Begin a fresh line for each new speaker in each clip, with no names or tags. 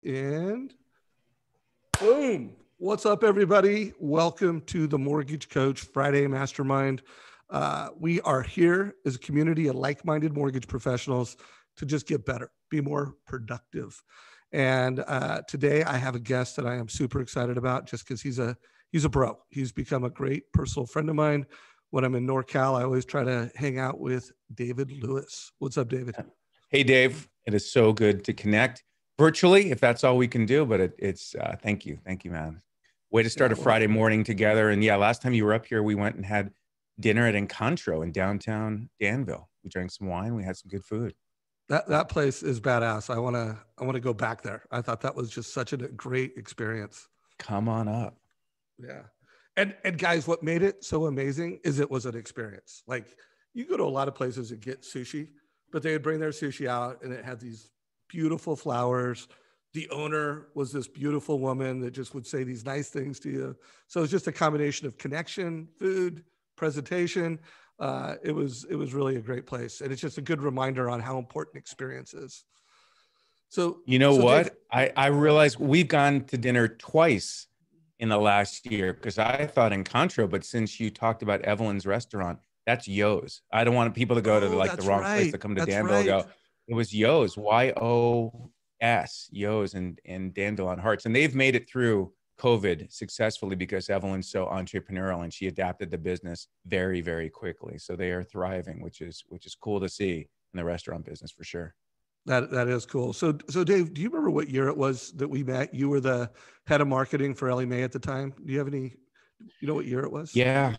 And boom. What's up, everybody? Welcome to the Mortgage Coach Friday Mastermind. We are here as a community of like-minded mortgage professionals to just get better, be more productive. And today I have a guest that I am super excited about just because he's a bro. He's become a great personal friend of mine. When I'm in NorCal, I always try to hang out with David Lewis. What's up, David?
Hey, Dave. It is so good to connect virtually, if that's all we can do. But it's thank you, man. Way to start a Friday morning together. And yeah, last time you were up here, we went and had dinner at Encontro in downtown Danville. We drank some wine. We had some good food.
That place is badass. I want to go back there. I thought that was just such a great experience.
Come on up.
Yeah. And guys, what made it so amazing is it was an experience. Like, you go to a lot of places and get sushi, but they would bring their sushi out and it had these beautiful flowers. The owner was this beautiful woman that just would say these nice things to you. So it was just a combination of connection, food, presentation. It was really a great place. And it's just a good reminder on how important experience is. So,
what? Dave, I realized we've gone to dinner twice in the last year because I thought Encontro, but since you talked about Evelyn's restaurant, that's Yo's. I don't want people to go to the wrong place to come to Danville and go. It was Yo's, Y-O-S, Yo's in Danville on Hearts. And they've made it through COVID successfully because Evelyn's so entrepreneurial and she adapted the business very, very quickly. So they are thriving, which is cool to see in the restaurant business for sure.
That is cool. So Dave, do you remember what year it was that we met? You were the head of marketing for ElleMae at the time. Do you have any, what year it was?
Yeah.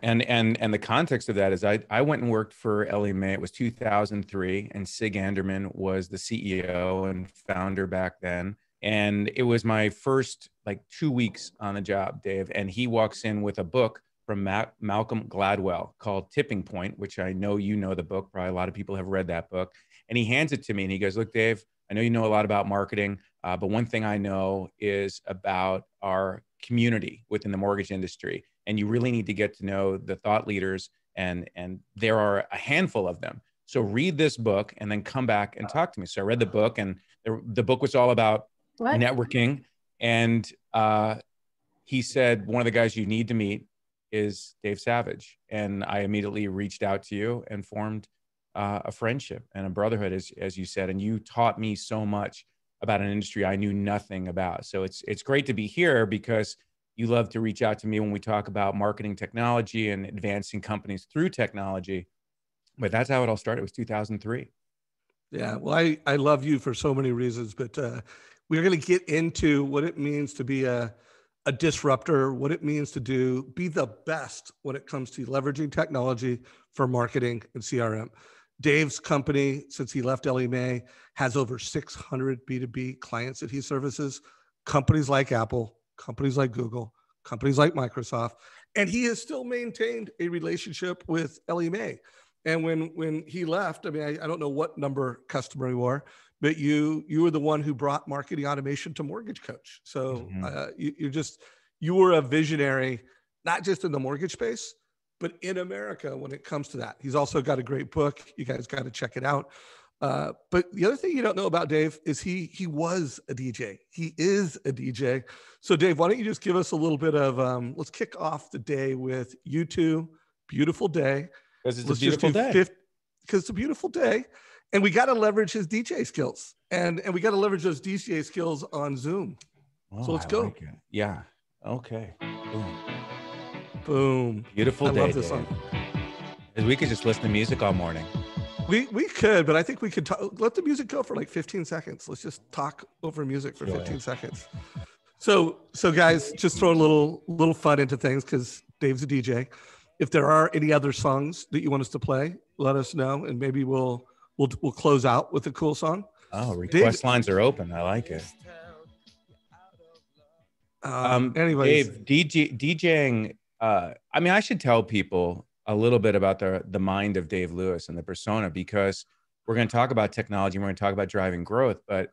And the context of that is I went and worked for ElleMae. It was 2003 and Sig Anderman was the CEO and founder back then. And it was my first 2 weeks on the job, Dave. And he walks in with a book from Malcolm Gladwell called Tipping Point, which I know you know the book. Probably a lot of people have read that book. And he hands it to me and he goes, "Look, Dave, I know you know a lot about marketing, but one thing I know is about our community within the mortgage industry. And you really need to get to know the thought leaders. And there are a handful of them. So read this book and then come back and talk to me." So I read the book and the book was all about networking. And he said, "One of the guys you need to meet is Dave Savage." And I immediately reached out to you and formed a friendship and a brotherhood, as you said. And you taught me so much about an industry I knew nothing about. So it's great to be here because you love to reach out to me when we talk about marketing technology and advancing companies through technology. But that's how it all started. It was 2003.
Yeah, well, I love you for so many reasons, but we're going to get into what it means to be a disruptor, what it means to be the best when it comes to leveraging technology for marketing and CRM. Dave's company, since he left ElleMae, has over 600 B2B clients that he services, companies like Apple, companies like Google, companies like Microsoft, and he has still maintained a relationship with ElleMae. And when he left, I mean, I don't know what number customer you are, but you were the one who brought marketing automation to Mortgage Coach. So you were a visionary, not just in the mortgage space, but in America when it comes to that. He's also got a great book. You guys got to check it out. But the other thing you don't know about Dave is he was a DJ. He is a DJ. So Dave, why don't you just give us a little bit of, let's kick off the day with U2, Beautiful Day.
Because it's a beautiful day.
Because it's a beautiful day. And we got to leverage his DJ skills. And we got to leverage those DJ skills on Zoom. So let's go.
Like it. Yeah. Okay.
Boom.
Beautiful day.
I love this song.
We could just listen to music all morning.
We could, but I think we could let the music go for 15 seconds. Let's just talk over music for 15 seconds. So guys, just throw a little fun into things because Dave's a DJ. If there are any other songs that you want us to play, let us know, and maybe we'll close out with a cool song.
Oh, request lines are open. I like it.
Anyways,
Dave, DJing. I mean, I should tell people a little bit about the mind of Dave Lewis and the persona, because we're going to talk about technology and we're going to talk about driving growth. But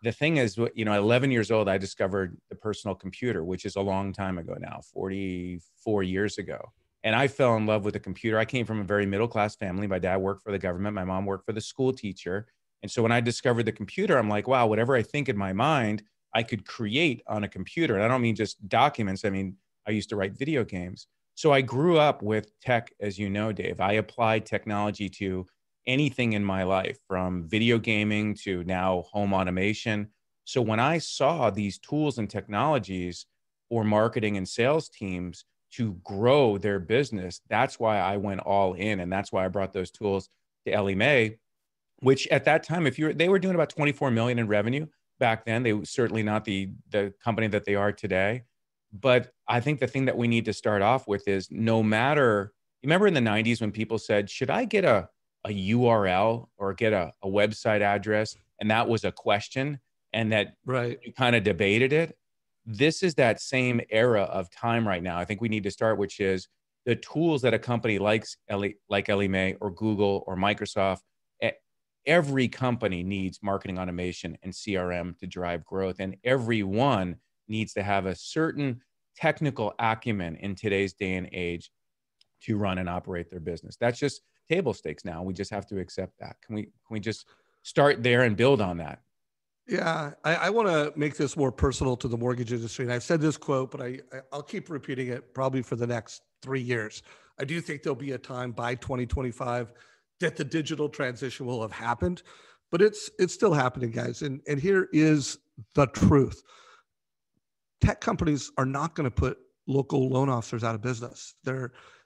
the thing is, at 11 years old, I discovered the personal computer, which is a long time ago now, 44 years ago. And I fell in love with the computer. I came from a very middle-class family. My dad worked for the government. My mom worked for the school teacher. And so when I discovered the computer, I'm like, wow, whatever I think in my mind, I could create on a computer. And I don't mean just documents. I mean, I used to write video games. So I grew up with tech, as you know, Dave. I applied technology to anything in my life, from video gaming to now home automation. So when I saw these tools and technologies for marketing and sales teams to grow their business, that's why I went all in. And that's why I brought those tools to ElleMae, which at that time, they were doing about 24 million in revenue back then. They were certainly not the company that they are today. But I think the thing that we need to start off with is, no matter, you remember in the 90s when people said, should I get a URL or get a website address? And that was a question, and that
Right.
you kind of debated it. This is that same era of time right now. I think we need to start, which is the tools that a company like ElleMae or Google or Microsoft, every company needs marketing automation and CRM to drive growth. And everyone needs to have a certain technical acumen in today's day and age to run and operate their business. That's just table stakes now. We just have to accept that. Can we just start there and build on that?
Yeah, I want to make this more personal to the mortgage industry. And I've said this quote, but I'll keep repeating it probably for the next 3 years. I do think there'll be a time by 2025 that the digital transition will have happened, but it's still happening, guys. And here is the truth. Tech companies are not going to put local loan officers out of business.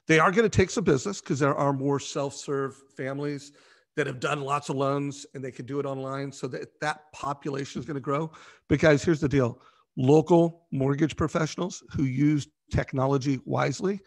They are going to take some business because there are more self-serve families that have done lots of loans and they can do it online, so that population is going to grow. But guys, here's the deal. Local mortgage professionals who use technology wisely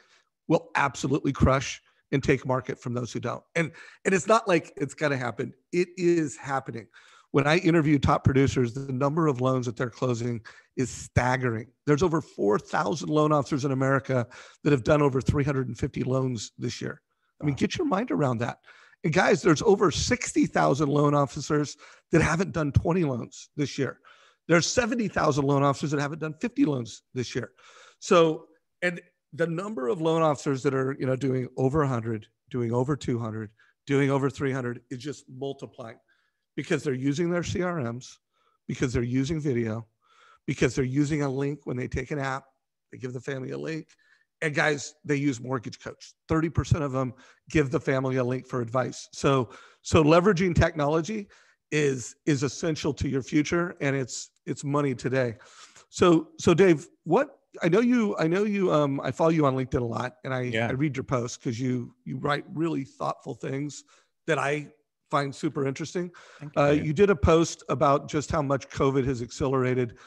will absolutely crush and take market from those who don't. And it's not like it's going to happen. It is happening. When I interview top producers, the number of loans that they're closing is staggering. There's over 4,000 loan officers in America that have done over 350 loans this year. I mean, get your mind around that. And guys, there's over 60,000 loan officers that haven't done 20 loans this year. There's 70,000 loan officers that haven't done 50 loans this year. So, and the number of loan officers that are, doing over 100, doing over 200, doing over 300 is just multiplying, because they're using their CRMs, because they're using video, because they're using a link when they take an app. They give the family a link. And guys, they use Mortgage Coach. 30% of them give the family a link for advice. So leveraging technology is essential to your future, and it's money today. So Dave, I know you I follow you on LinkedIn a lot, and I read your posts because you write really thoughtful things that I find super interesting. You did a post about just how much COVID has accelerated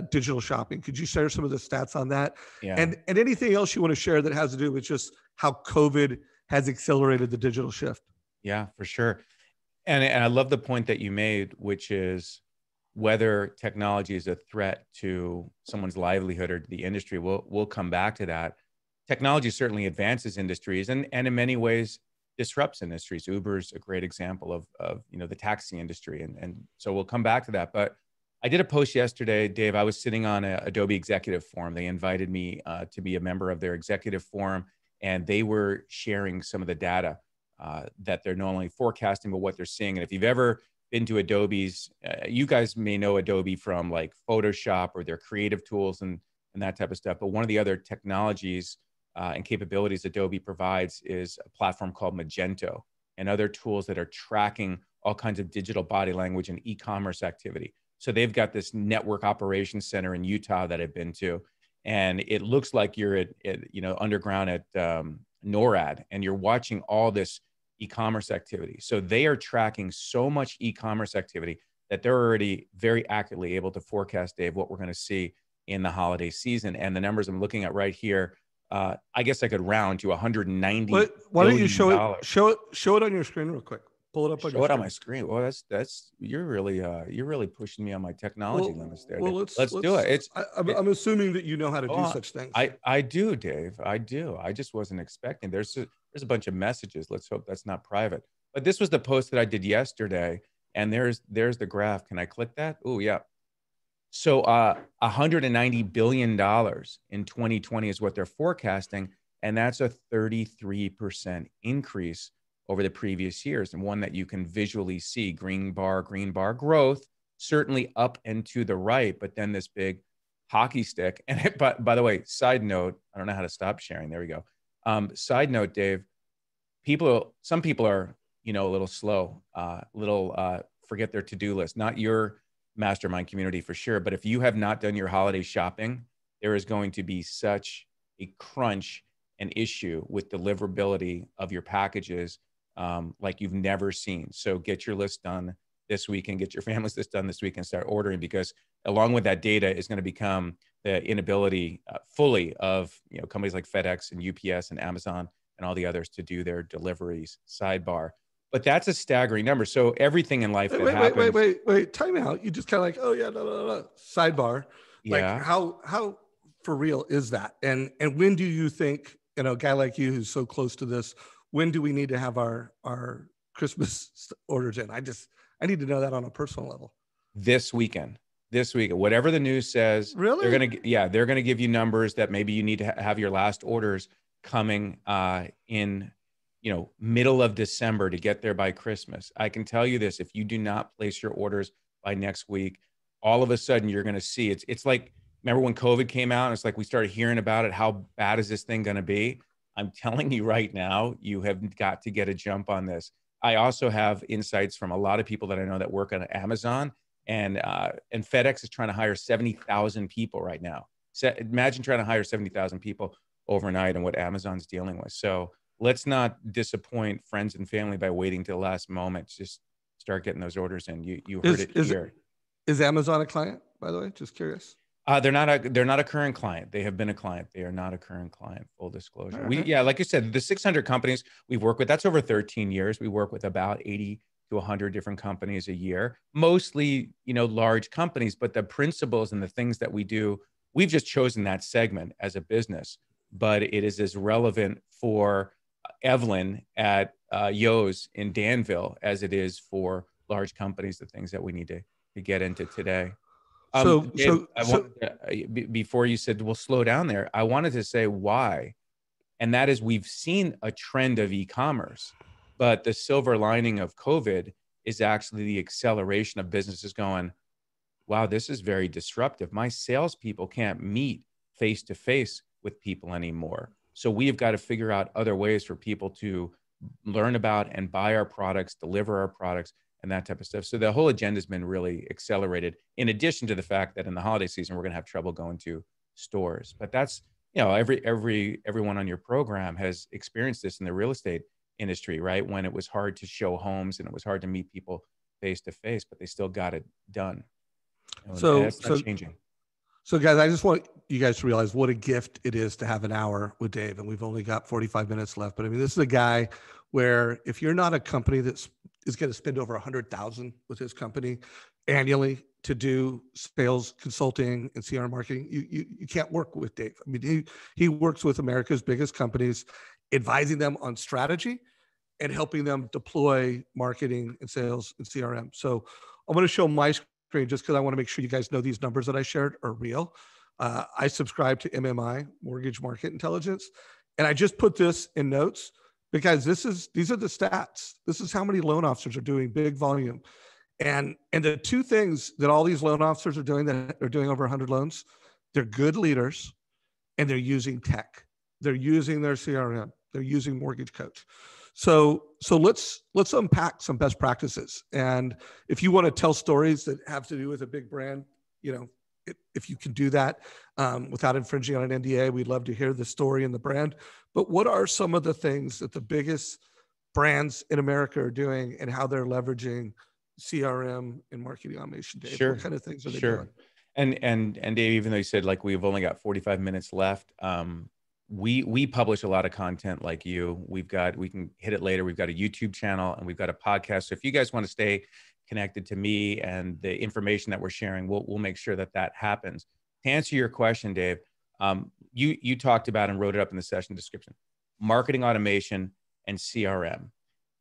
digital shopping. Could you share some of the stats on that?
Yeah.
And anything else you want to share that has to do with just how COVID has accelerated the digital shift? Yeah,
for sure. And I love the point that you made, which is whether technology is a threat to someone's livelihood or to the industry. We'll come back to that. Technology certainly advances industries and in many ways disrupts industries. Uber's a great example of the taxi industry. And so we'll come back to that. But I did a post yesterday, Dave. I was sitting on a Adobe executive forum. They invited me to be a member of their executive forum, and they were sharing some of the data that they're not only forecasting, but what they're seeing. And if you've ever been to Adobe's, you guys may know Adobe from like Photoshop or their creative tools and that type of stuff. But one of the other technologies and capabilities Adobe provides is a platform called Magento and other tools that are tracking all kinds of digital body language and e-commerce activity. So they've got this network operations center in Utah that I've been to, and it looks like you're at underground at NORAD, and you're watching all this e-commerce activity. So they are tracking so much e-commerce activity that they're already very accurately able to forecast, Dave, what we're going to see in the holiday season. And the numbers I'm looking at right here, I guess I could round to 190. Why don't you show it on your screen real quick? Pull it up on your screen. Show it on my screen. Well, that's you're really pushing me on my technology limits there. Well, let's do it. I'm assuming that you know how to do such things. I do, Dave. I do. I just wasn't expecting. There's a bunch of messages. Let's hope that's not private. But this was the post that I did yesterday, and there's the graph. Can I click that? Oh yeah. So $190 billion in 2020 is what they're forecasting, and that's a 33% increase over the previous years, and one that you can visually see. Green bar growth, certainly up and to the right, but then this big hockey stick. And but by the way, side note, I don't know how to stop sharing. There we go. Side note, Dave, some people are, a little slow, forget their to-do list. Not your mastermind community for sure, but if you have not done your holiday shopping, there is going to be such a crunch and issue with deliverability of your packages like you've never seen. So get your list done this week and get your family's list done this week and start ordering, because along with that data is going to become the inability fully of companies like FedEx and UPS and Amazon and all the others to do their deliveries. Sidebar. But that's a staggering number. So everything in life happens.
Wait, time out. You just kind of like, oh yeah, no. Sidebar.
Yeah.
Like how for real is that? And when do you think, a guy like you who's so close to this, when do we need to have our Christmas orders in? I need to know that on a personal level.
This weekend, whatever the news says,
really?
They're going to give you numbers that maybe you need to have your last orders coming in, middle of December to get there by Christmas. I can tell you this: if you do not place your orders by next week, all of a sudden you're going to see it's like, remember when COVID came out? It's like we started hearing about it. How bad is this thing going to be? I'm telling you right now, you have got to get a jump on this. I also have insights from a lot of people that I know that work on Amazon, and FedEx is trying to hire 70,000 people right now. So imagine trying to hire 70,000 people overnight and what Amazon's dealing with. So let's not disappoint friends and family by waiting to the last moment. Just start getting those orders in. You heard it here.
Is Amazon a client, by the way? Just curious.
They're not a current client. They have been a client. They are not a current client. Full disclosure. Right. Like you said, the 600 companies we've worked with, that's over 13 years. We work with about 80 to 100 different companies a year, mostly, large companies, but the principles and the things that we do, we've just chosen that segment as a business, but it is as relevant for Evelyn at Yo's in Danville as it is for large companies, the things that we need to get into today. Before you said we'll slow down there, I wanted to say why. And that is, we've seen a trend of e-commerce, but the silver lining of COVID is actually the acceleration of businesses going, wow, this is very disruptive. My salespeople can't meet face-to-face with people anymore. So we've got to figure out other ways for people to learn about and buy our products, deliver our products, and that type of stuff. So the whole agenda has been really accelerated, in addition to the fact that in the holiday season, we're going to have trouble going to stores. But that's, everyone on your program has experienced this in the real estate industry, right? When it was hard to show homes and it was hard to meet people face to face, but they still got it done. So it's not changing.
So guys, I just want you guys to realize what a gift it is to have an hour with Dave. And we've only got 45 minutes left. But I mean, this is a guy where if you're not a company that is going to spend over 100,000 with his company annually to do sales consulting and CRM marketing, you can't work with Dave. I mean, he works with America's biggest companies, advising them on strategy and helping them deploy marketing and sales and CRM. So I'm going to show my screen just because I want to make sure you guys know these numbers that I shared are real. I subscribe to MMI, Mortgage Market Intelligence, and I just put this in notes because these are the stats. This is how many loan officers are doing big volume. And the two things that all these loan officers are doing that are doing over 100 loans, they're good leaders and they're using tech. They're using their CRM. They're using Mortgage Coach. So let's unpack some best practices. And if you want to tell stories that have to do with a big brand, if you can do that without infringing on an NDA, we'd love to hear the story and the brand. But what are some of the things that the biggest brands in America are doing and how they're leveraging CRM and marketing automation, Dave?
Sure.
What kind of things are they doing?
And Dave, even though you said like we've only got 45 minutes left, we publish a lot of content like you. We can hit it later. We've got a YouTube channel and we've got a podcast. So if you guys want to stay connected to me and the information that we're sharing, we'll make sure that happens. To answer your question, Dave, you talked about and wrote it up in the session description, marketing automation and CRM.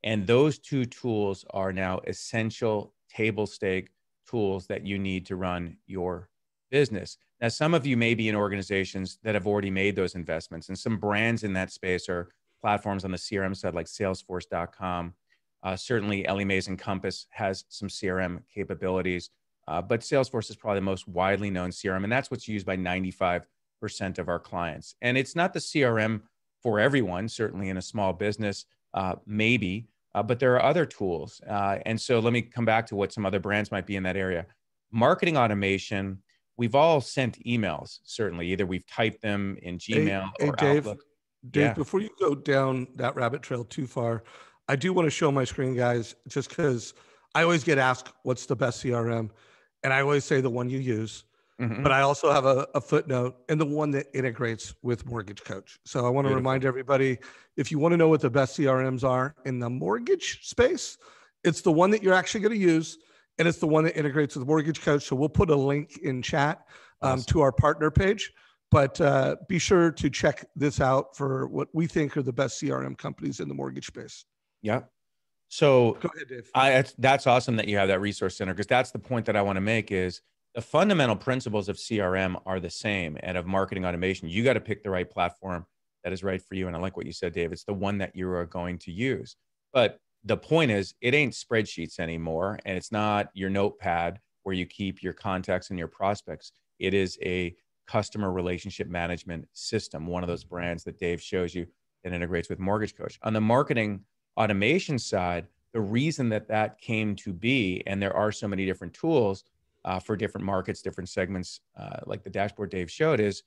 And those two tools are now essential table stake tools that you need to run your business. Now, some of you may be in organizations that have already made those investments, and some brands in that space are platforms on the CRM side like Salesforce.com. Certainly, ElleMae's Encompass has some CRM capabilities, but Salesforce is probably the most widely known CRM, and that's what's used by 95% of our clients. And it's not the CRM for everyone, certainly in a small business, maybe, but there are other tools. And so let me come back to what some other brands might be in that area. Marketing automation, we've all sent emails, certainly. Either we've typed them in Gmail
Hey,
or
Dave.
Outlook.
Dave,
Yeah.
before you go down that rabbit trail too far, I do want to show my screen, guys, just because I always get asked what's the best CRM, and I always say the one you use.
Mm-hmm.
But I also have a footnote and the one that integrates with Mortgage Coach. So I want to
Beautiful.
remind everybody, if you want to know what the best CRMs are in the mortgage space, it's the one that you're actually going to use, and it's the one that integrates with Mortgage Coach. So we'll put a link in chat
Awesome.
to our partner page. But be sure to check this out for what we think are the best CRM companies in the mortgage space.
Yeah. So
Go ahead, Dave.
that's awesome that you have that resource center, because that's the point that I want to make is the fundamental principles of CRM are the same, and of marketing automation. You got to pick the right platform that is right for you. And I like what you said, Dave. It's the one that you are going to use. But the point is, it ain't spreadsheets anymore, and it's not your notepad where you keep your contacts and your prospects. It is a customer relationship management system, one of those brands that Dave shows you that integrates with Mortgage Coach. On the marketing automation side, the reason that that came to be, and there are so many different tools for different markets, different segments, like the dashboard Dave showed, is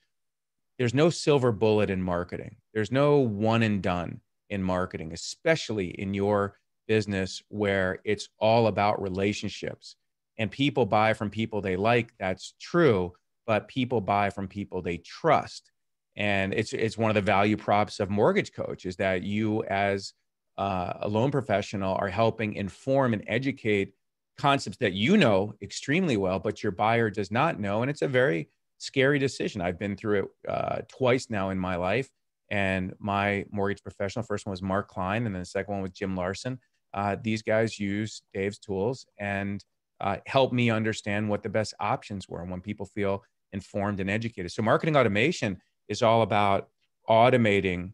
there's no silver bullet in marketing. There's no one and done in marketing, especially in your business where it's all about relationships. And people buy from people they like, that's true, but people buy from people they trust. And it's one of the value props of Mortgage Coach is that you as a loan professional are helping inform and educate concepts that you know extremely well, but your buyer does not know. And it's a very scary decision. I've been through it twice now in my life. And my mortgage professional, first one was Mark Klein, and then the second one was Jim Larson. These guys use Dave's tools and help me understand what the best options were and when people feel informed and educated. So marketing automation is all about automating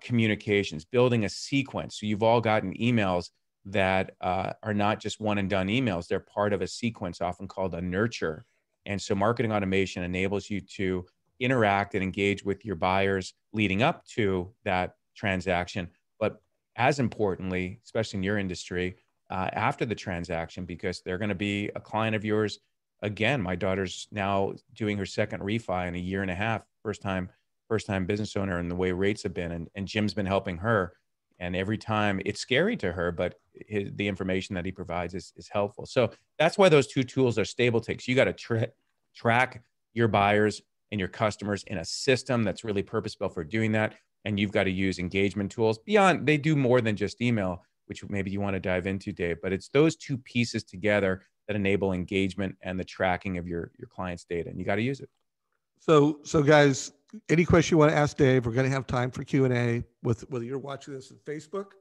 communications, building a sequence. So you've all gotten emails that are not just one and done emails. They're part of a sequence, often called a nurture. And so marketing automation enables you to interact and engage with your buyers leading up to that transaction. But as importantly, especially in your industry, after the transaction, because they're going to be a client of yours. Again, my daughter's now doing her second refi in a year and a half, first time business owner, and the way rates have been. And Jim's been helping her. And every time it's scary to her, but the information that he provides is helpful. So that's why those two tools are stable ticks. You got to track your buyers and your customers in a system that's really purpose-built for doing that. And you've got to use engagement tools beyond, they do more than just email, which maybe you want to dive into, Dave, but it's those two pieces together that enable engagement and the tracking of your client's data, and you got to use it.
So guys, any question you want to ask Dave, we're going to have time for Q&A with whether you're watching this on Facebook,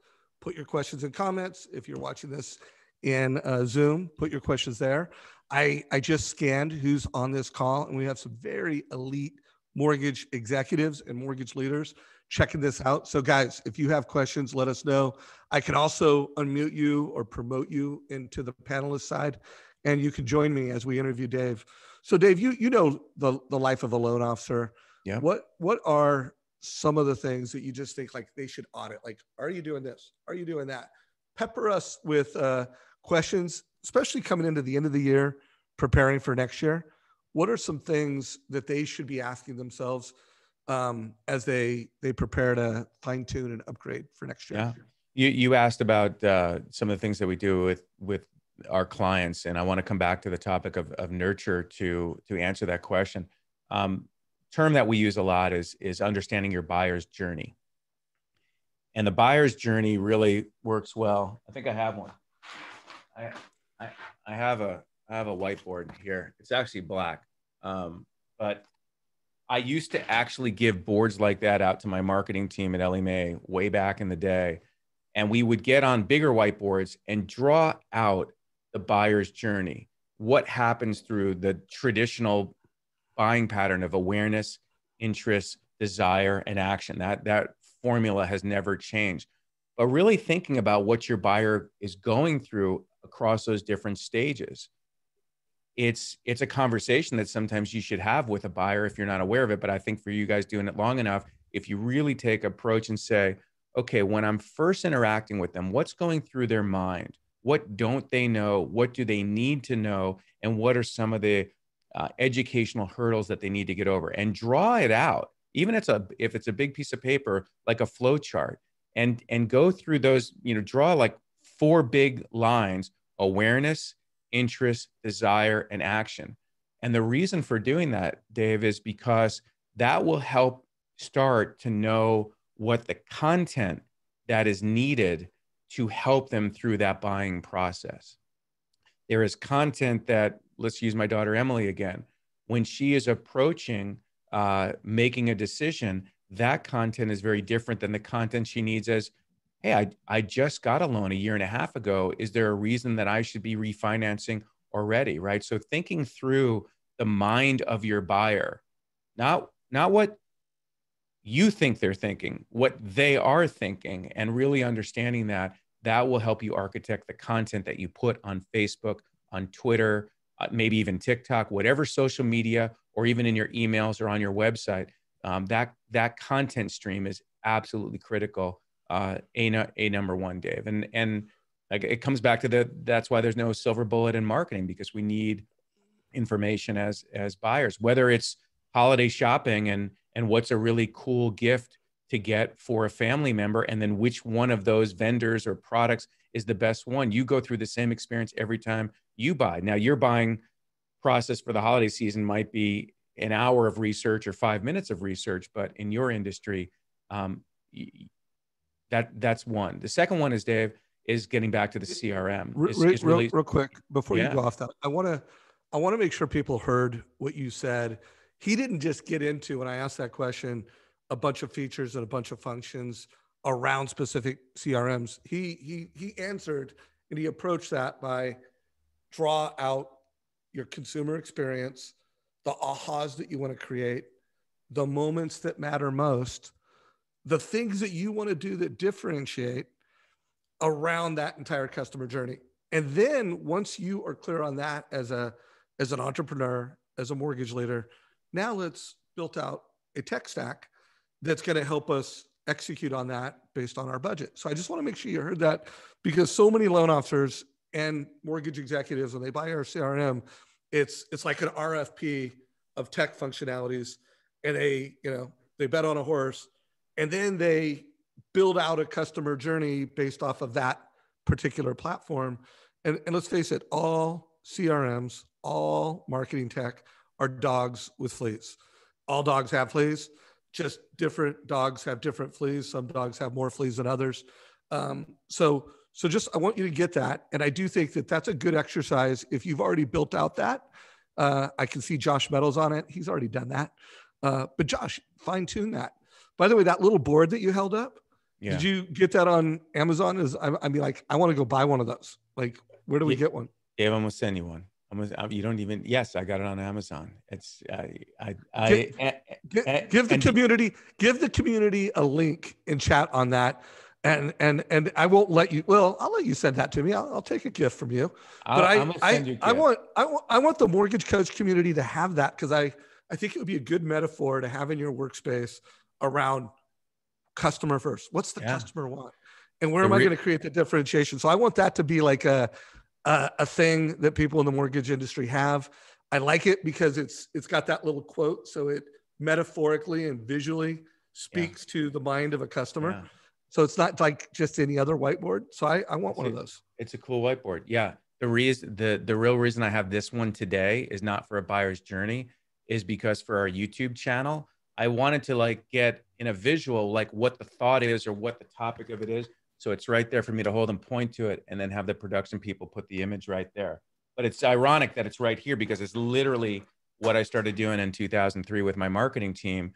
put your questions in comments. If you're watching this in Zoom, put your questions there. I just scanned who's on this call, and we have some very elite mortgage executives and mortgage leaders checking this out. So guys, if you have questions, let us know. I can also unmute you or promote you into the panelist side, and you can join me as we interview Dave. So Dave, you know the life of a loan officer.
Yeah.
What are some of the things that you just think like they should audit? Like, are you doing this? Are you doing that? Pepper us with questions, especially coming into the end of the year, preparing for next year. What are some things that they should be asking themselves as they prepare to fine tune and upgrade for next year?
Yeah. You asked about some of the things that we do with our clients, and I want to come back to the topic of nurture to answer that question. Term that we use a lot is understanding your buyer's journey, and the buyer's journey really works well. I think I have one. I have a whiteboard here. It's actually black, but I used to actually give boards like that out to my marketing team at ElleMae way back in the day. And we would get on bigger whiteboards and draw out the buyer's journey. What happens through the traditional buying pattern of awareness, interest, desire, and action, that formula has never changed. But really thinking about what your buyer is going through across those different stages. It's a conversation that sometimes you should have with a buyer if you're not aware of it. But I think for you guys doing it long enough, if you really take approach and say, okay, when I'm first interacting with them, what's going through their mind? What don't they know? What do they need to know? And what are some of the educational hurdles that they need to get over? And draw it out, even if it's a big piece of paper, like a flow chart, and go through those, draw like 4 big lines: awareness, interest, desire, and action. And the reason for doing that, Dave, is because that will help start to know what the content that is needed to help them through that buying process. There is content that, let's use my daughter Emily again, when she is approaching making a decision, that content is very different than the content she needs as, hey, I just got a loan a year and a half ago. Is there a reason that I should be refinancing already, right? So thinking through the mind of your buyer, not what you think they're thinking, what they are thinking, and really understanding that will help you architect the content that you put on Facebook, on Twitter, maybe even TikTok, whatever social media, or even in your emails or on your website. That content stream is absolutely critical. Number one, Dave. And like, it comes back to that's why there's no silver bullet in marketing, because we need information as buyers, whether it's holiday shopping and what's a really cool gift to get for a family member, and then which one of those vendors or products is the best one. You go through the same experience every time you buy. Now, your buying process for the holiday season might be an hour of research or 5 minutes of research, but in your industry, that's one. The second one is, Dave, is getting back to the CRM.
Real quick before you go off that, I want to make sure people heard what you said. He didn't just get into, when I asked that question, a bunch of features and a bunch of functions around specific CRMs. He answered, and he approached that by draw out your consumer experience, the ahas that you want to create, the moments that matter most, the things that you want to do that differentiate around that entire customer journey. And then once you are clear on that as an entrepreneur, as a mortgage leader, now let's build out a tech stack that's going to help us execute on that based on our budget. So I just want to make sure you heard that, because so many loan officers and mortgage executives, when they buy our CRM, it's like an RFP of tech functionalities, and they bet on a horse, and then they build out a customer journey based off of that particular platform. And let's face it, all CRMs, all marketing tech are dogs with fleas. All dogs have fleas, just different dogs have different fleas. Some dogs have more fleas than others. So just, I want you to get that. And I do think that that's a good exercise. If you've already built out that, I can see Josh Meadows on it. He's already done that. But Josh, fine tune that. By the way, that little board that you held up, did you get that on Amazon? I want to go buy one of those. Like, where do we get one?
Dave, I'm going to send you one. You don't even, yes, I got it on Amazon. It's,
give the community a link in chat on that. And I won't let you, well, I'll let you send that to me. I'll take a gift from you. But I want the mortgage coach community to have that, because I think it would be a good metaphor to have in your workspace around customer first. What's the customer want? And where am I going to create the differentiation? So I want that to be like a thing that people in the mortgage industry have. I like it because it's got that little quote. So it metaphorically and visually speaks to the mind of a customer. Yeah. So it's not like just any other whiteboard. So I want one of those. It's
a cool whiteboard. Yeah. The real reason I have this one today is not for a buyer's journey, is because for our YouTube channel, I wanted to get in a visual, what the thought is or what the topic of it is. So it's right there for me to hold and point to it, and then have the production people put the image right there. But it's ironic that it's right here, because it's literally what I started doing in 2003 with my marketing team,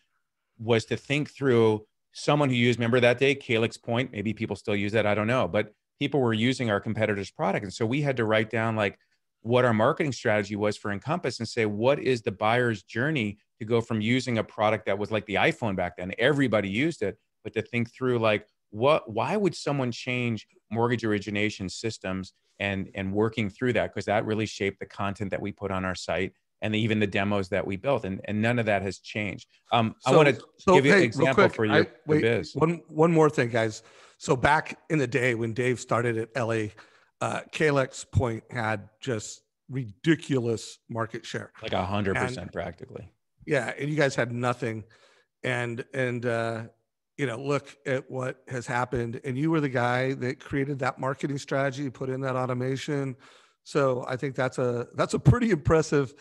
was to think through someone who used, remember that day, Calyx Point, maybe people still use that, I don't know, but people were using our competitor's product. And so we had to write down what our marketing strategy was for Encompass, and say, what is the buyer's journey to go from using a product that was like the iPhone back then? Everybody used it. but to think through like, why would someone change mortgage origination systems and working through that? Because that really shaped the content that we put on our site and even the demos that we built. And none of that has changed. I want to give you an
hey, real
example
quick,
for your biz.
one more thing, guys. So back in the day when Dave started at LA, Kalex Point had just ridiculous market share.
Like
And
100% practically.
yeah, and you guys had nothing. And look at what has happened. And you were the guy that created that marketing strategy, put in that automation. So I think that's a pretty impressive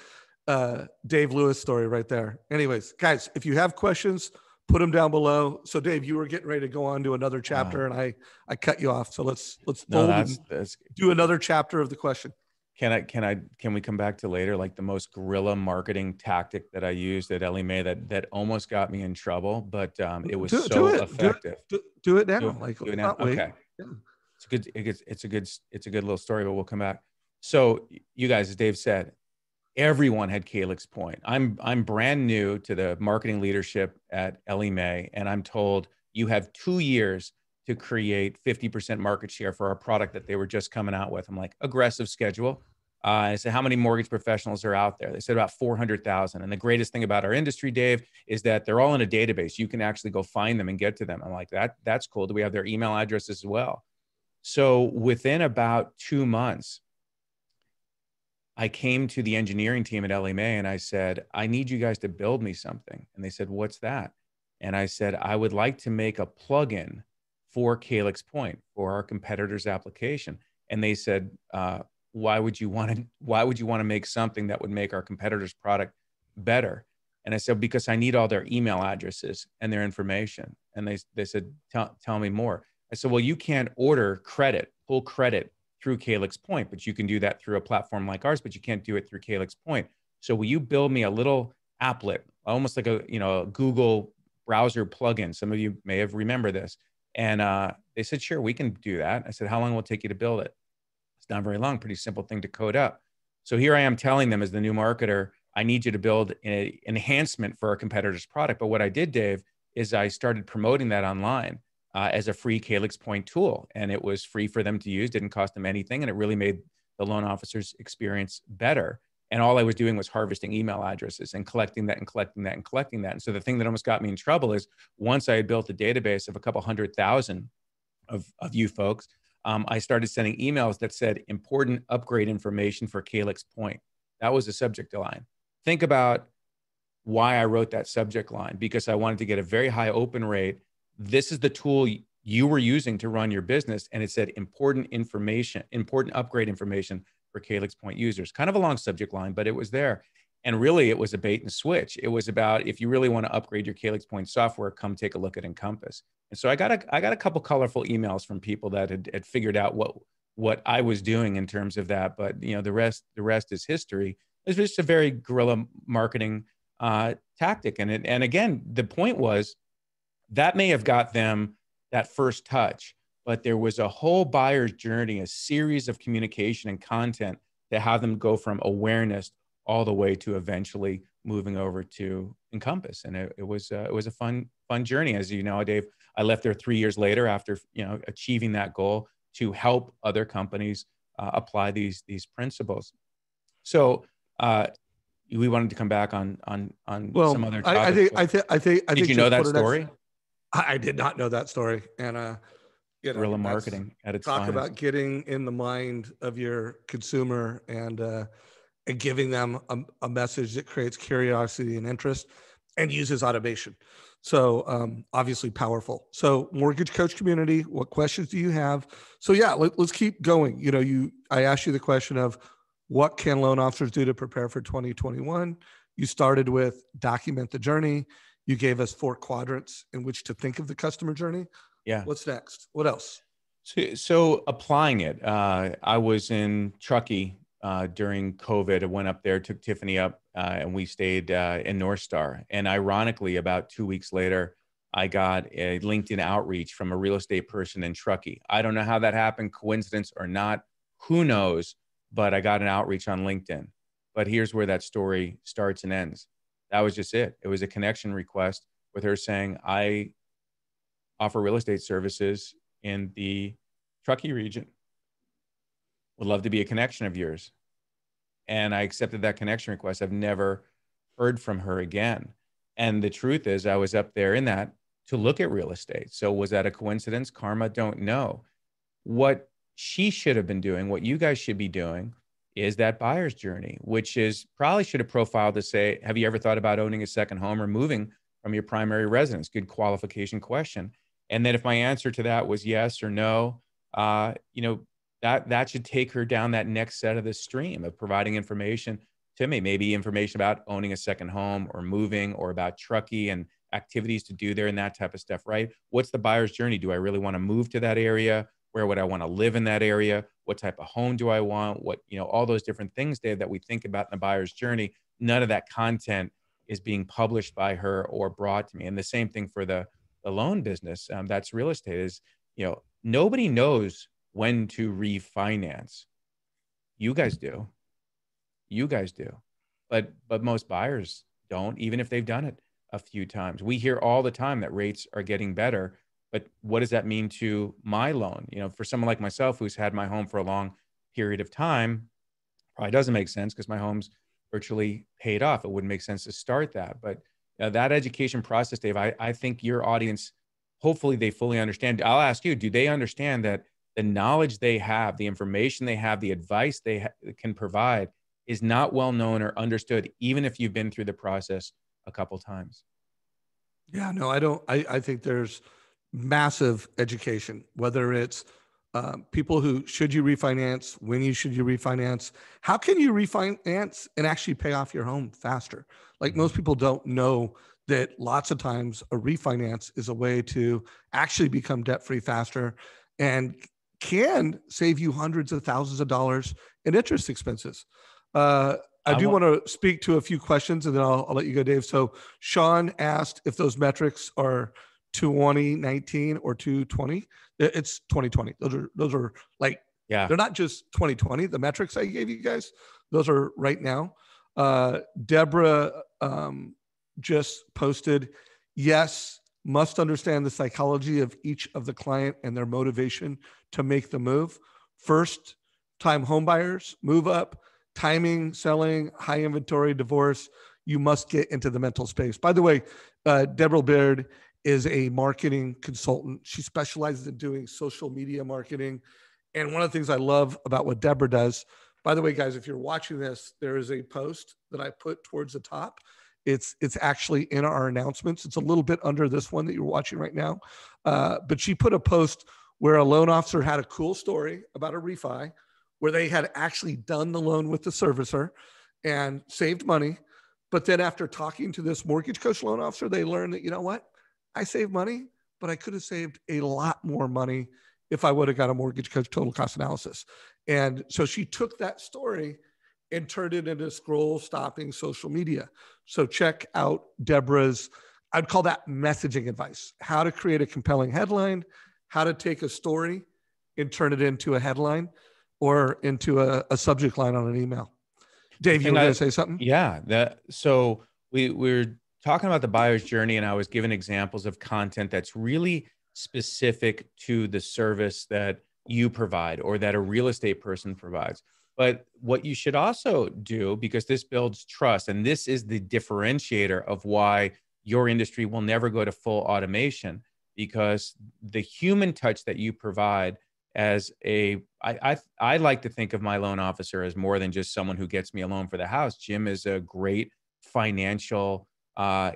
Dave Lewis story right there. Anyways, guys, if you have questions, put them down below. So Dave, you were getting ready to go on to another chapter, and I cut you off. So let's fold and do another chapter of the question.
Can we come back to later, like the most guerrilla marketing tactic that I used at ElleMae that almost got me in trouble, but it was so effective.
Do it now.
Do it now. Okay. Yeah. It's a good little story, but we'll come back. So you guys, as Dave said, everyone had Kalex Point. I'm brand new to the marketing leadership at ElleMae, and I'm told you have 2 years to create 50% market share for our product that they were just coming out with. I'm like, aggressive schedule. I said, how many mortgage professionals are out there? They said about 400,000. And the greatest thing about our industry, Dave, is that they're all in a database. You can actually go find them and get to them. I'm like, that's cool. Do we have their email addresses as well? So within about 2 months, I came to the engineering team at ElleMae and I said, I need you guys to build me something. And they said, what's that? And I said, I would like to make a plugin for Kalex Point for our competitor's application. And they said, why would you want to make something that would make our competitor's product better? And I said, because I need all their email addresses and their information. And they said, tell me more. I said, well, you can't order credit, pull credit through Kalex Point, but you can do that through a platform like ours, but you can't do it through Kalex Point. So will you build me a little applet, almost like a Google browser plugin? Some of you may have remembered this. And they said, sure, we can do that. I said, how long will it take you to build it? It's not very long, pretty simple thing to code up. So here I am telling them as the new marketer, I need you to build an enhancement for our competitor's product. But what I did, Dave, is I started promoting that online as a free Kalex Point tool. And it was free for them to use, didn't cost them anything. And it really made the loan officer's experience better. And all I was doing was harvesting email addresses and collecting that and collecting that and collecting that. And so the thing that almost got me in trouble is once I had built a database of a couple 100,000 of you folks, I started sending emails that said important upgrade information for Kalex Point. That was the subject line. Think about why I wrote that subject line, because I wanted to get a very high open rate. This is the tool you were using to run your business. And it said important information, important upgrade information for Kalex Point users. Kind of a long subject line, but it was there. And really it was a bait and switch. It was about, if you really want to upgrade your Kalex Point software, come take a look at Encompass. And so I got a couple colorful emails from people that had figured out what I was doing in terms of that. But the rest is history. It's just a very guerrilla marketing tactic. And again, the point was that may have got them that first touch, but there was a whole buyer's journey, a series of communication and content to have them go from awareness all the way to eventually moving over to Encompass. And it was a fun journey. As you know, Dave, I left there 3 years later after achieving that goal to help other companies apply these principles. So we wanted to come back on some other topics.
I think.
Did you know that story?
I did not know that story. And
guerrilla marketing at its
talk
finest.
About getting in the mind of your consumer and giving them a message that creates curiosity and interest and uses automation. So obviously powerful. So mortgage coach community, what questions do you have? So yeah, let's keep going. I asked you the question of what can loan officers do to prepare for 2021? You started with document the journey. You gave us 4 quadrants in which to think of the customer journey.
Yeah.
What's next? What else?
So applying it, I was in Truckee during COVID. I went up there, took Tiffany up, and we stayed in North Star. And ironically, about 2 weeks later, I got a LinkedIn outreach from a real estate person in Truckee. I don't know how that happened, coincidence or not, who knows, but I got an outreach on LinkedIn. But here's where that story starts and ends. That was just it. It was a connection request with her saying, I offer real estate services in the Truckee region. Would love to be a connection of yours. And I accepted that connection request. I've never heard from her again. And the truth is, I was up there in that to look at real estate. So was that a coincidence? Karma? Don't know. What she should have been doing, what you guys should be doing, is that buyer's journey, which is probably should have profiled to say, have you ever thought about owning a second home or moving from your primary residence? Good qualification question. And then if my answer to that was yes or no, that should take her down that next set of the stream of providing information to me, maybe information about owning a second home or moving, or about Truckee and activities to do there and that type of stuff, right? What's the buyer's journey? Do I really want to move to that area? Where would I want to live in that area? What type of home do I want? What, all those different things, Dave, that we think about in the buyer's journey. None of that content is being published by her or brought to me. And the same thing for the loan business. That's real estate is, nobody knows when to refinance. You guys do. But most buyers don't, even if they've done it a few times. We hear all the time that rates are getting better, but what does that mean to my loan? For someone like myself, who's had my home for a long period of time, probably doesn't make sense because my home's virtually paid off. It wouldn't make sense to start that. But that education process, Dave, I think your audience, hopefully they fully understand. I'll ask you, do they understand that the knowledge they have, the information they have, the advice they can provide is not well known or understood, even if you've been through the process a couple times?
Yeah, no, I don't. I think there's massive education, whether it's people who, should you refinance, when should you refinance, how can you refinance and actually pay off your home faster? Like, most people don't know that lots of times a refinance is a way to actually become debt-free faster and can save you hundreds of thousands of dollars in interest expenses. I do want to speak to a few questions, and then I'll let you go, Dave. So Sean asked if those metrics are 2019 or 220. It's 2020. Those are like,
yeah,
they're not just 2020. The metrics I gave you guys, those are right now. Deborah just posted, yes, must understand the psychology of each of the client and their motivation to make the move. First time homebuyers, move up, timing, selling, high inventory, divorce. You must get into the mental space. By the way, Deborah Baird is a marketing consultant. She specializes in doing social media marketing. And one of the things I love about what Deborah does, by the way, guys, if you're watching this, there is a post that I put towards the top. It's actually in our announcements. It's a little bit under this one that you're watching right now. But she put a post where a loan officer had a cool story about a refi where they had actually done the loan with the servicer and saved money. But then after talking to this mortgage coach loan officer, they learned that, you know what? I saved money, but I could have saved a lot more money if I would have got a mortgage coach total cost analysis. And so she took that story and turned it into scroll stopping social media. So check out Deborah's, I'd call that messaging advice, how to create a compelling headline, how to take a story and turn it into a headline or into a subject line on an email. Dave, you were going to say something?
Yeah. So we're talking about the buyer's journey, and I was given examples of content that's really specific to the service that you provide or that a real estate person provides. But what you should also do, because this builds trust, and this is the differentiator of why your industry will never go to full automation, because the human touch that you provide as I like to think of my loan officer as more than just someone who gets me a loan for the house. Jim is a great financial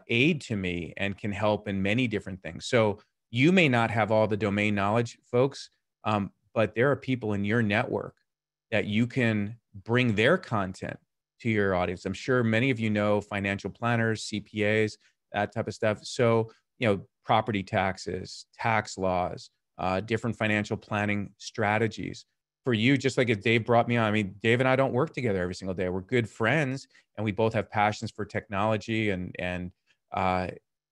aid to me and can help in many different things. So you may not have all the domain knowledge, folks, but there are people in your network that you can bring their content to your audience. I'm sure many of you know financial planners, CPAs, that type of stuff. So, property taxes, tax laws, different financial planning strategies. For you, just like if Dave brought me on, I mean, Dave and I don't work together every single day. We're good friends, and we both have passions for technology, and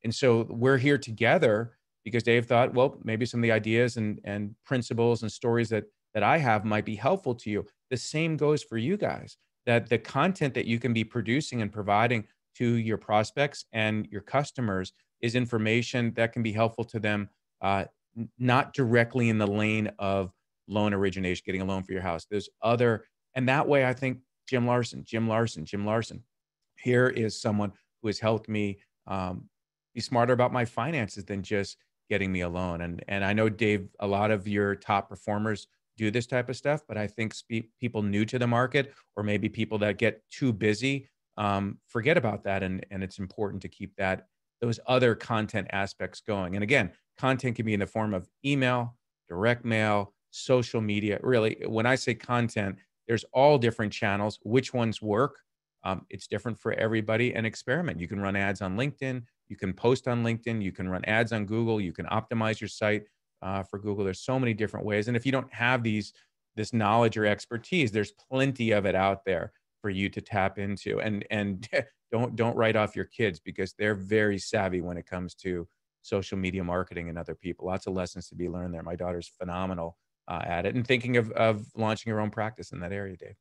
so we're here together because Dave thought, well, maybe some of the ideas and principles and stories that I have might be helpful to you. The same goes for you guys, that the content that you can be producing and providing to your prospects and your customers is information that can be helpful to them not directly in the lane of loan origination, getting a loan for your house. There's other, and that way I think Jim Larson. Here is someone who has helped me be smarter about my finances than just getting me a loan. And I know, Dave, a lot of your top performers do this type of stuff, but I think people new to the market, or maybe people that get too busy, forget about that. And it's important to keep those other content aspects going. And again, content can be in the form of email, direct mail, social media. Really, when I say content, there's all different channels. Which ones work? It's different for everybody, and experiment. You can run ads on LinkedIn. You can post on LinkedIn. You can run ads on Google. You can optimize your site for Google. There's so many different ways. And if you don't have this knowledge or expertise, there's plenty of it out there for you to tap into. And don't write off your kids, because they're very savvy when it comes to social media marketing and other people. Lots of lessons to be learned there. My daughter's phenomenal at it, and thinking of launching her own practice in that area, Dave.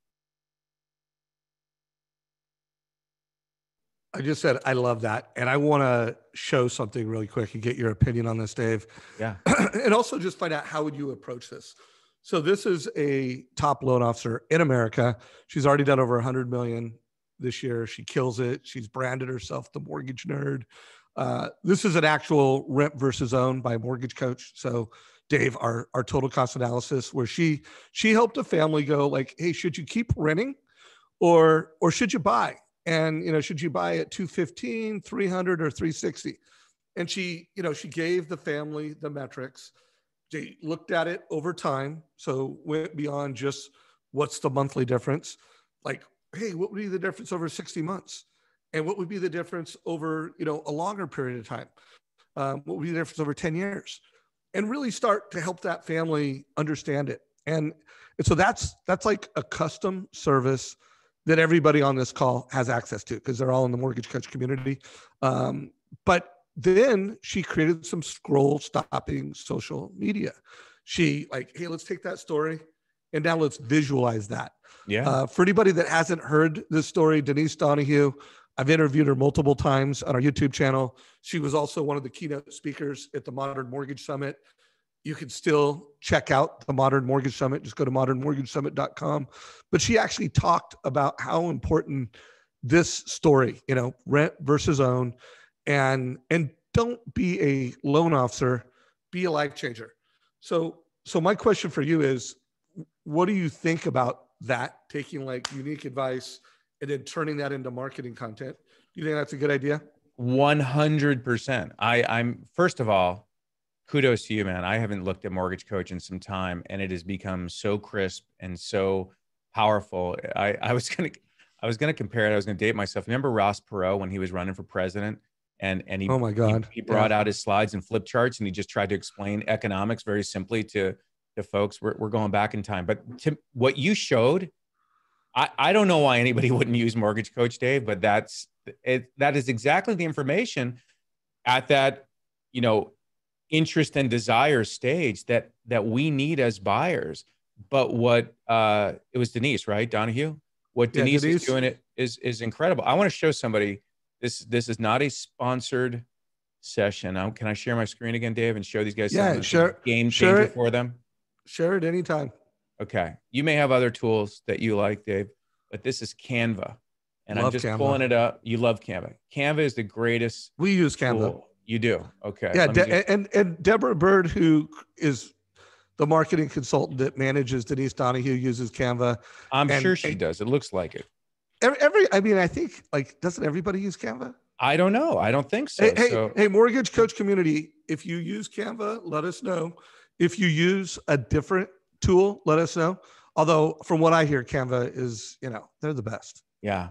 I just said, I love that. And I want to show something really quick and get your opinion on this, Dave.
Yeah.
And also just find out, how would you approach this? So this is a top loan officer in America. She's already done over 100 million this year. She kills it. She's branded herself the mortgage nerd. This is an actual rent versus own by Mortgage Coach. So Dave, our total cost analysis, where she helped a family go like, hey, should you keep renting or should you buy? And, should you buy at 215, 300, or 360? And she gave the family the metrics. They looked at it over time. So went beyond just what's the monthly difference. Like, hey, what would be the difference over 60 months? And what would be the difference over, a longer period of time? What would be the difference over 10 years? And really start to help that family understand it. And so that's like a custom service that everybody on this call has access to, because they're all in the Mortgage Coach community. But then she created some scroll stopping social media. She hey, let's take that story and now let's visualize that.
Yeah.
For anybody that hasn't heard this story, Denise Donahue, I've interviewed her multiple times on our YouTube channel. She was also one of the keynote speakers at the Modern Mortgage Summit. You can still check out the Modern Mortgage Summit. Just go to modernmortgagesummit.com. But she actually talked about how important this story, rent versus own, and don't be a loan officer, be a life changer. So my question for you is, what do you think about that, taking unique advice and then turning that into marketing content? Do you think that's a good idea?
100%. I'm first of all, kudos to you, man. I haven't looked at Mortgage Coach in some time, and it has become so crisp and so powerful. I was gonna compare it. I was gonna date myself. Remember Ross Perot when he was running for president, and he,
oh my God,
he brought out his slides and flip charts, and he just tried to explain economics very simply to folks. We're going back in time, but to what you showed, I don't know why anybody wouldn't use Mortgage Coach, Dave, but that is exactly the information at that, interest and desire stage that we need as buyers. But what it was Denise, right? Donahue. What Denise is doing is incredible. I want to show somebody this is not a sponsored session. Can I share my screen again, Dave, and show these guys something
sure.
Game changer for them?
Share it anytime.
Okay. You may have other tools that you like, Dave, but this is Canva. And I'm just pulling it up. You love Canva. Canva is the greatest.
We use Canva.
Tool. You do? Okay.
Yeah. And Deborah Bird, who is the marketing consultant that manages Denise Donahue, uses Canva.
I'm sure she does. It looks like it.
I think doesn't everybody use Canva?
I don't know. I don't think so.
Hey, Mortgage Coach community, if you use Canva, let us know. If you use a different tool, let us know. Although from what I hear, Canva is, they're the best.
Yeah.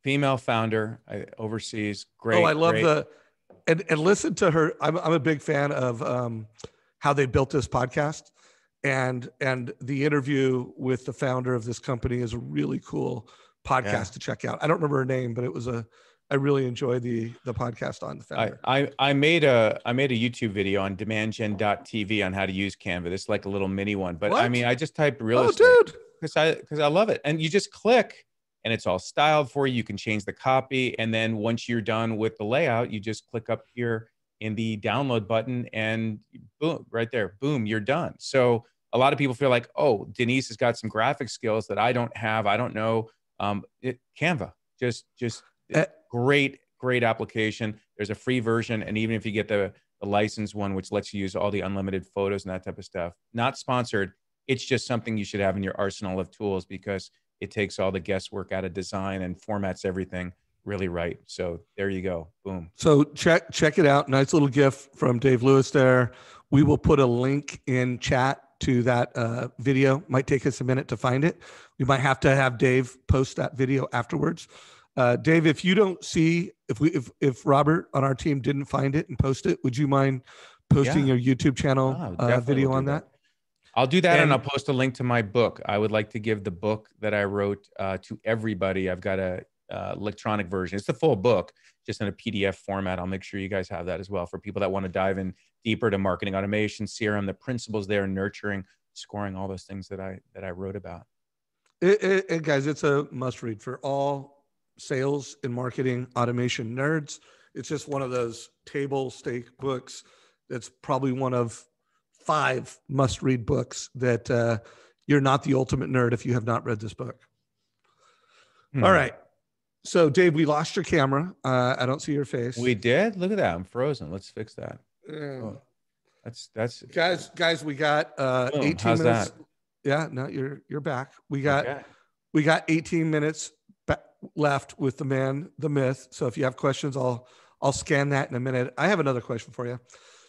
Female founder, overseas. Great.
Oh, I love and listen to her. I'm a big fan of how they built this podcast, and the interview with the founder of this company is a really cool podcast to check out. I don't remember her name, but it was I really enjoyed the podcast on the founder.
I made a YouTube video on DemandGen.tv on how to use Canva. This is like a little mini one, but what? I just typed real estate because I love it. And you just click and it's all styled for you. You can change the copy. And then once you're done with the layout, you just click up here in the download button, and boom, right there, boom, you're done. So a lot of people feel like, oh, Denise has got some graphic skills that I don't have. I don't know. Canva, just great application. There's a free version, and even if you get the licensed one, which lets you use all the unlimited photos and that type of stuff, not sponsored. It's just something you should have in your arsenal of tools, because it takes all the guesswork out of design and formats everything really right. So there you go. Boom.
So check it out. Nice little gift from Dave Lewis there. We will put a link in chat to that video. Might take us a minute to find it. We might have to have Dave post that video afterwards. Dave, if you don't see, if Robert on our team didn't find it and post it, would you mind posting your YouTube channel video on that?
I'll do that, and I'll post a link to my book. I would like to give the book that I wrote to everybody. I've got a electronic version. It's the full book, just in a PDF format. I'll make sure you guys have that as well for people that want to dive in deeper to marketing automation, CRM, the principles there, nurturing, scoring, all those things that I wrote about.
Guys, it's a must read for all sales and marketing automation nerds. It's just one of those table stake books that's probably one of 5 must-read books that you're not the ultimate nerd if you have not read this book. All right. So, Dave, we lost your camera. I don't see your face.
We did? Look at that. I'm frozen. Let's fix that.
Oh.
That's
guys, we got 18
How's
minutes.
That?
Yeah, no, you're back. We got 18 minutes left with the man, the myth. So if you have questions, I'll scan that in a minute. I have another question for you.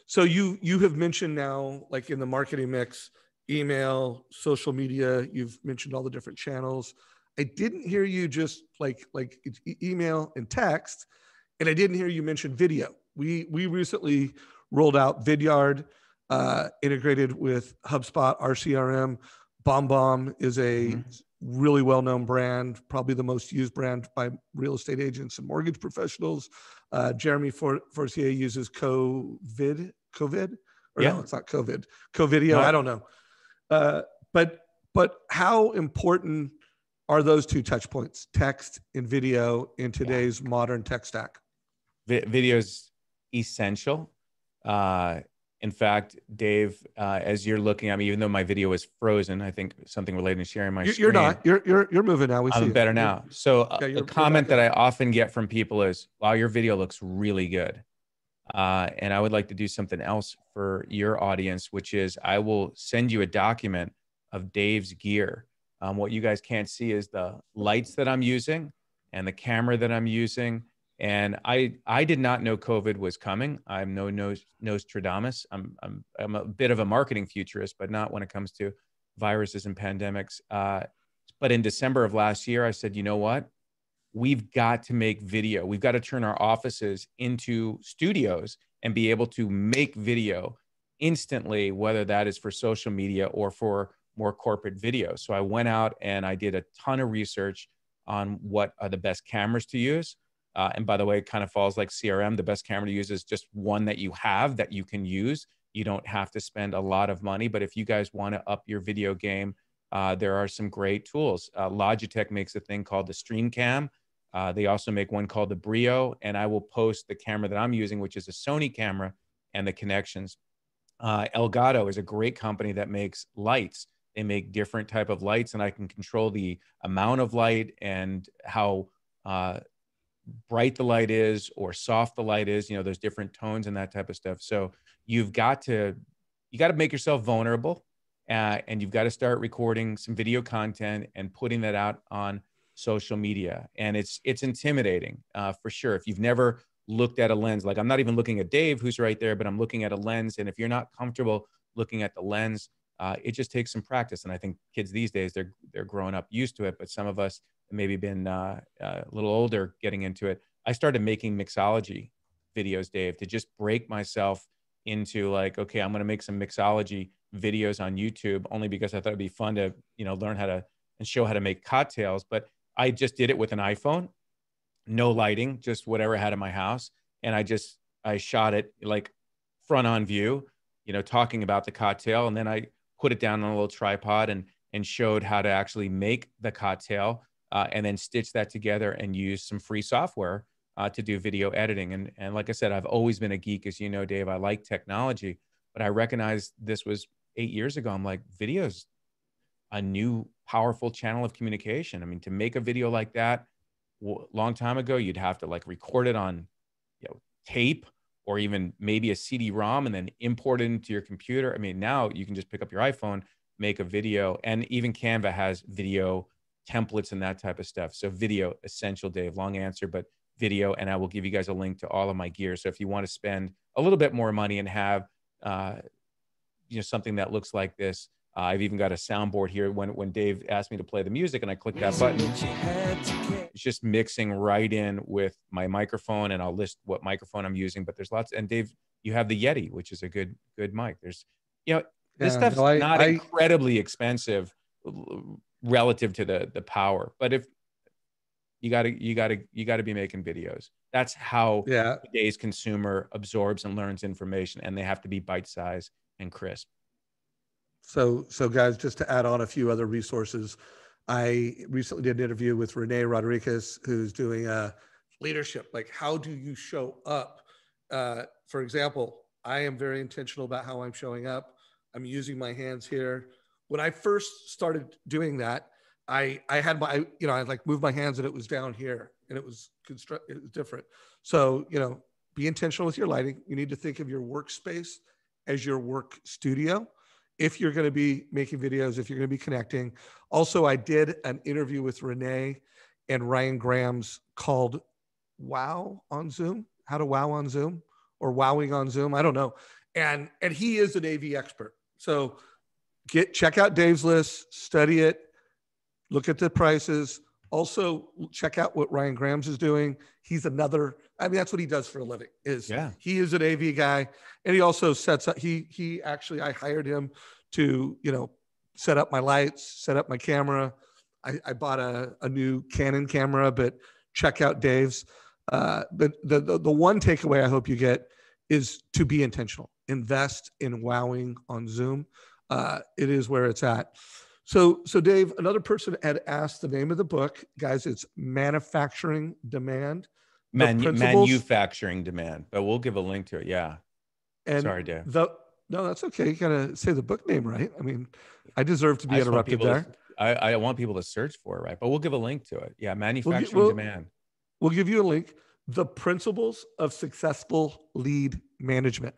So you have mentioned now, like in the marketing mix, email, social media, you've mentioned all the different channels. I didn't hear you just like email and text, and I didn't hear you mention video. We recently rolled out Vidyard, integrated with HubSpot, our CRM. BombBomb is a really well-known brand, probably the most used brand by real estate agents and mortgage professionals. Jeremy Forcier uses COVID, or no, it's not COVID, Covideo. No. I don't know. But how important are those 2 touch points, text and video, in today's modern tech stack?
Video is essential. In fact, Dave, as you're looking at me, even though my video is frozen, I think something related to sharing my screen.
You're not. You're moving now.
I'm better now. So a comment that I often get from people is, "Wow, your video looks really good." And I would like to do something else for your audience, which is I will send you a document of Dave's gear. What you guys can't see is the lights that I'm using and the camera that I'm using. And I did not know COVID was coming. I'm no Nostradamus. I'm a bit of a marketing futurist, but not when it comes to viruses and pandemics. But in December of last year, I said, you know what? We've got to make video. We've got to turn our offices into studios and be able to make video instantly, whether that is for social media or for more corporate video. So I went out and I did a ton of research on what are the best cameras to use. And by the way, it kind of falls like CRM. The best camera to use is just one that you have that you can use. You don't have to spend a lot of money. But if you guys want to up your video game, there are some great tools. Logitech makes a thing called the StreamCam. They also make one called the Brio. And I will post the camera that I'm using, which is a Sony camera, and the connections. Elgato is a great company that makes lights. They make different type of lights, and I can control the amount of light and how bright the light is or soft the light is. You know, there's different tones and that type of stuff. So you got to make yourself vulnerable, and you've got to start recording some video content and putting that out on social media. And it's intimidating for sure. If you've never looked at a lens, like I'm not even looking at Dave, who's right there, but I'm looking at a lens. And if you're not comfortable looking at the lens, it just takes some practice. And I think kids these days, they're growing up used to it. But some of us maybe been a little older getting into it. I started making mixology videos, Dave, to just break myself into like, okay, I'm going to make some mixology videos on YouTube, only because I thought it'd be fun to, learn how to and show how to make cocktails. But I just did it with an iPhone, no lighting, just whatever I had in my house. And I shot it like front on view, talking about the cocktail. And then I put it down on a little tripod and showed how to actually make the cocktail, and then stitch that together and use some free software to do video editing. And like I said, I've always been a geek, as you know, Dave. I like technology, but I recognized this was 8 years ago. I'm like, video's a new powerful channel of communication. I mean, to make a video like that long time ago, you'd have to like record it on, tape, or even maybe a CD-ROM and then import it into your computer. I mean, now you can just pick up your iPhone, make a video, and even Canva has video templates and that type of stuff. So video, essential, Dave. Long answer, but video. And I will give you guys a link to all of my gear. So if you want to spend a little bit more money and have, something that looks like this, I've even got a soundboard here. When Dave asked me to play the music and I click that button, it's just mixing right in with my microphone, and I'll list what microphone I'm using. But there's lots. And Dave, you have the Yeti, which is a good mic. There's, this stuff's not incredibly expensive relative to the power. But if you gotta be making videos. That's how today's consumer absorbs and learns information, and they have to be bite-sized and crisp.
So guys, just to add on a few other resources, I recently did an interview with Renee Rodriguez, who's doing leadership. Like, how do you show up? For example, I am very intentional about how I'm showing up. I'm using my hands here. When I first started doing that, I had my, I like moved my hands and it was down here, and it was different. So, be intentional with your lighting. You need to think of your workspace as your work studio. If you're going to be making videos, if you're going to be connecting. Also, I did an interview with Renee and Ryan Graham's called Wow on Zoom, how to wow on Zoom, or wowing on Zoom. I don't know. And he is an AV expert. So check out Dave's list, study it, look at the prices. Also check out what Ryan Graham's is doing. He's another, that's what he does for a living. He is an AV guy. And he also sets up, he actually, I hired him to, set up my lights, set up my camera. I bought a new Canon camera, but check out Dave's. But the one takeaway I hope you get is to be intentional. Invest in wowing on Zoom. It is where it's at. So Dave, another person had asked the name of the book. Guys, it's Manufacturing Demand.
Manufacturing Demand, but we'll give a link to it. Yeah. And sorry, Dave.
No, that's okay. You got to say the book name right. I mean, I deserve to be interrupted there.
I want people to search for it, right? But we'll give a link to it. Yeah, Manufacturing Demand.
We'll give you a link. The Principles of Successful Lead Management.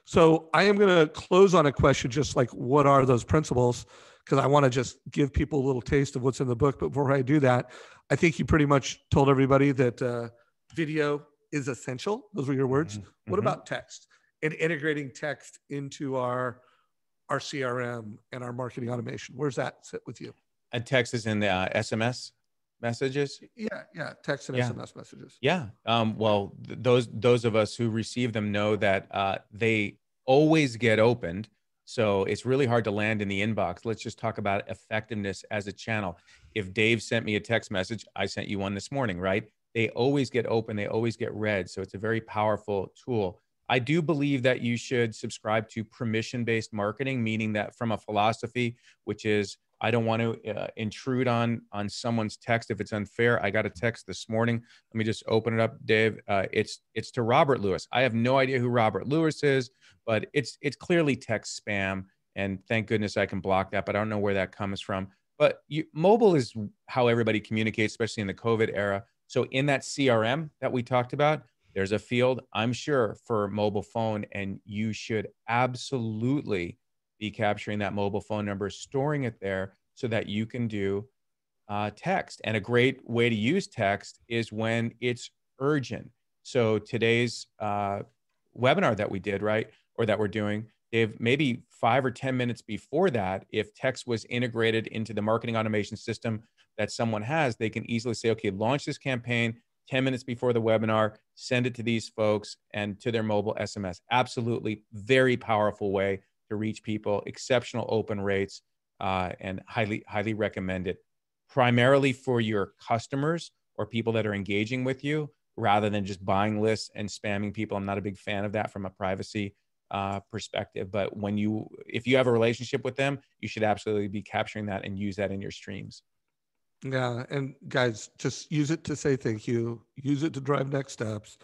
So I am going to close on a question, just like, what are those principles? Because I want to just give people a little taste of what's in the book. But before I do that, I think you pretty much told everybody that video is essential. Those were your words. Mm-hmm. What about text and integrating text into our CRM and our marketing automation? Where's that sit with you?
And text is in the SMS messages.
Yeah. Text and SMS messages.
Yeah. Well, those of us who receive them know that they always get opened. So it's really hard to land in the inbox. Let's just talk about effectiveness as a channel. If Dave sent me a text message, I sent you one this morning, right? They always get open. They always get read. So it's a very powerful tool. I do believe that you should subscribe to permission-based marketing, meaning that from a philosophy, which is, I don't want to intrude on someone's text if it's unfair. I got a text this morning. Let me just open it up, Dave. It's to Robert Lewis. I have no idea who Robert Lewis is, but it's clearly text spam. And thank goodness I can block that, but I don't know where that comes from. But mobile is how everybody communicates, especially in the COVID era. So in that CRM that we talked about, there's a field, I'm sure, for mobile phone, and you should absolutely be capturing that mobile phone number, storing it there so that you can do text. And a great way to use text is when it's urgent. So today's webinar that we did, right, or that we're doing, Dave, maybe 5 or 10 minutes before that, if text was integrated into the marketing automation system that someone has, they can easily say, okay, launch this campaign 10 minutes before the webinar, send it to these folks and to their mobile SMS. Absolutely, very powerful way to reach people, exceptional open rates, and highly recommend it, primarily for your customers or people that are engaging with you, rather than just buying lists and spamming people. I'm not a big fan of that from a privacy perspective, but if you have a relationship with them, you should absolutely be capturing that and use that in your streams.
Yeah. And guys, just use it to say thank you. Use it to drive next steps.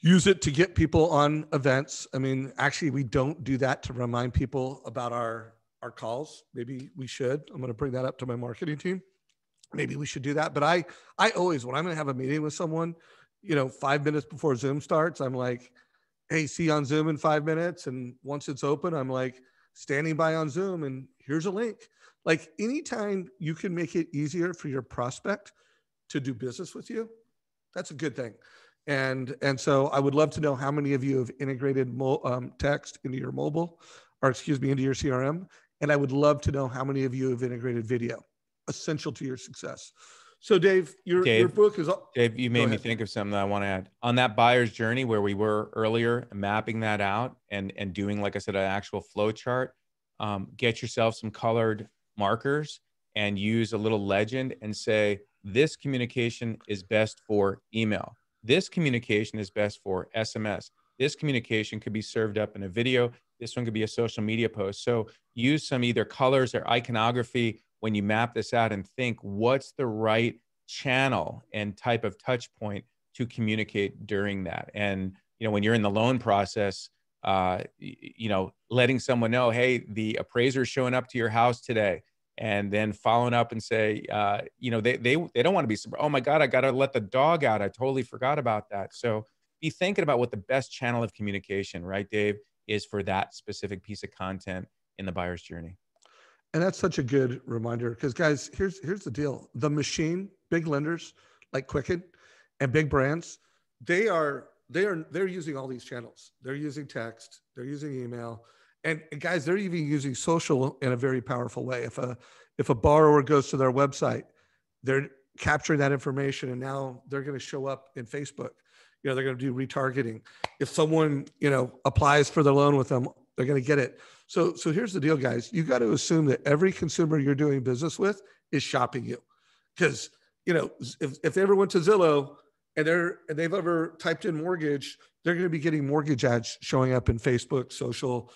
Use it to get people on events. I mean, actually, we don't do that to remind people about our calls. Maybe we should. I'm going to bring that up to my marketing team. Maybe we should do that. But I always, when I'm going to have a meeting with someone, 5 minutes before Zoom starts, I'm like, hey, see you on Zoom in 5 minutes. And once it's open, I'm like standing by on Zoom and here's a link. Like anytime you can make it easier for your prospect to do business with you, that's a good thing. And so I would love to know how many of you have integrated text into your mobile, or excuse me, into your CRM. And I would love to know how many of you have integrated video, essential to your success. So Dave, your book is.
Dave, you made me think of something that I want to add on that buyer's journey where we were earlier, mapping that out and doing, like I said, an actual flow chart. Get yourself some colored markers and use a little legend and say, this communication is best for email. This communication is best for SMS. This communication could be served up in a video. This one could be a social media post. So use some either colors or iconography when you map this out and think what's the right channel and type of touch point to communicate during that. And, when you're in the loan process, letting someone know, hey, the appraiser is showing up to your house today, and then following up and say, they don't want to be, oh my God, I got to let the dog out. I totally forgot about that. So be thinking about what the best channel of communication, right, Dave, is for that specific piece of content in the buyer's journey.
And that's such a good reminder because, guys, here's the deal: the machine, big lenders like Quicken, and big brands, they're using all these channels. They're using text, they're using email, and guys, they're even using social in a very powerful way. If a borrower goes to their website, they're capturing that information, and now they're going to show up in Facebook. They're going to do retargeting. If someone applies for the loan with them, they're going to get it. So here's the deal, guys. You got to assume that every consumer you're doing business with is shopping you, because if they ever went to Zillow and they've ever typed in mortgage, they're going to be getting mortgage ads showing up in Facebook, social,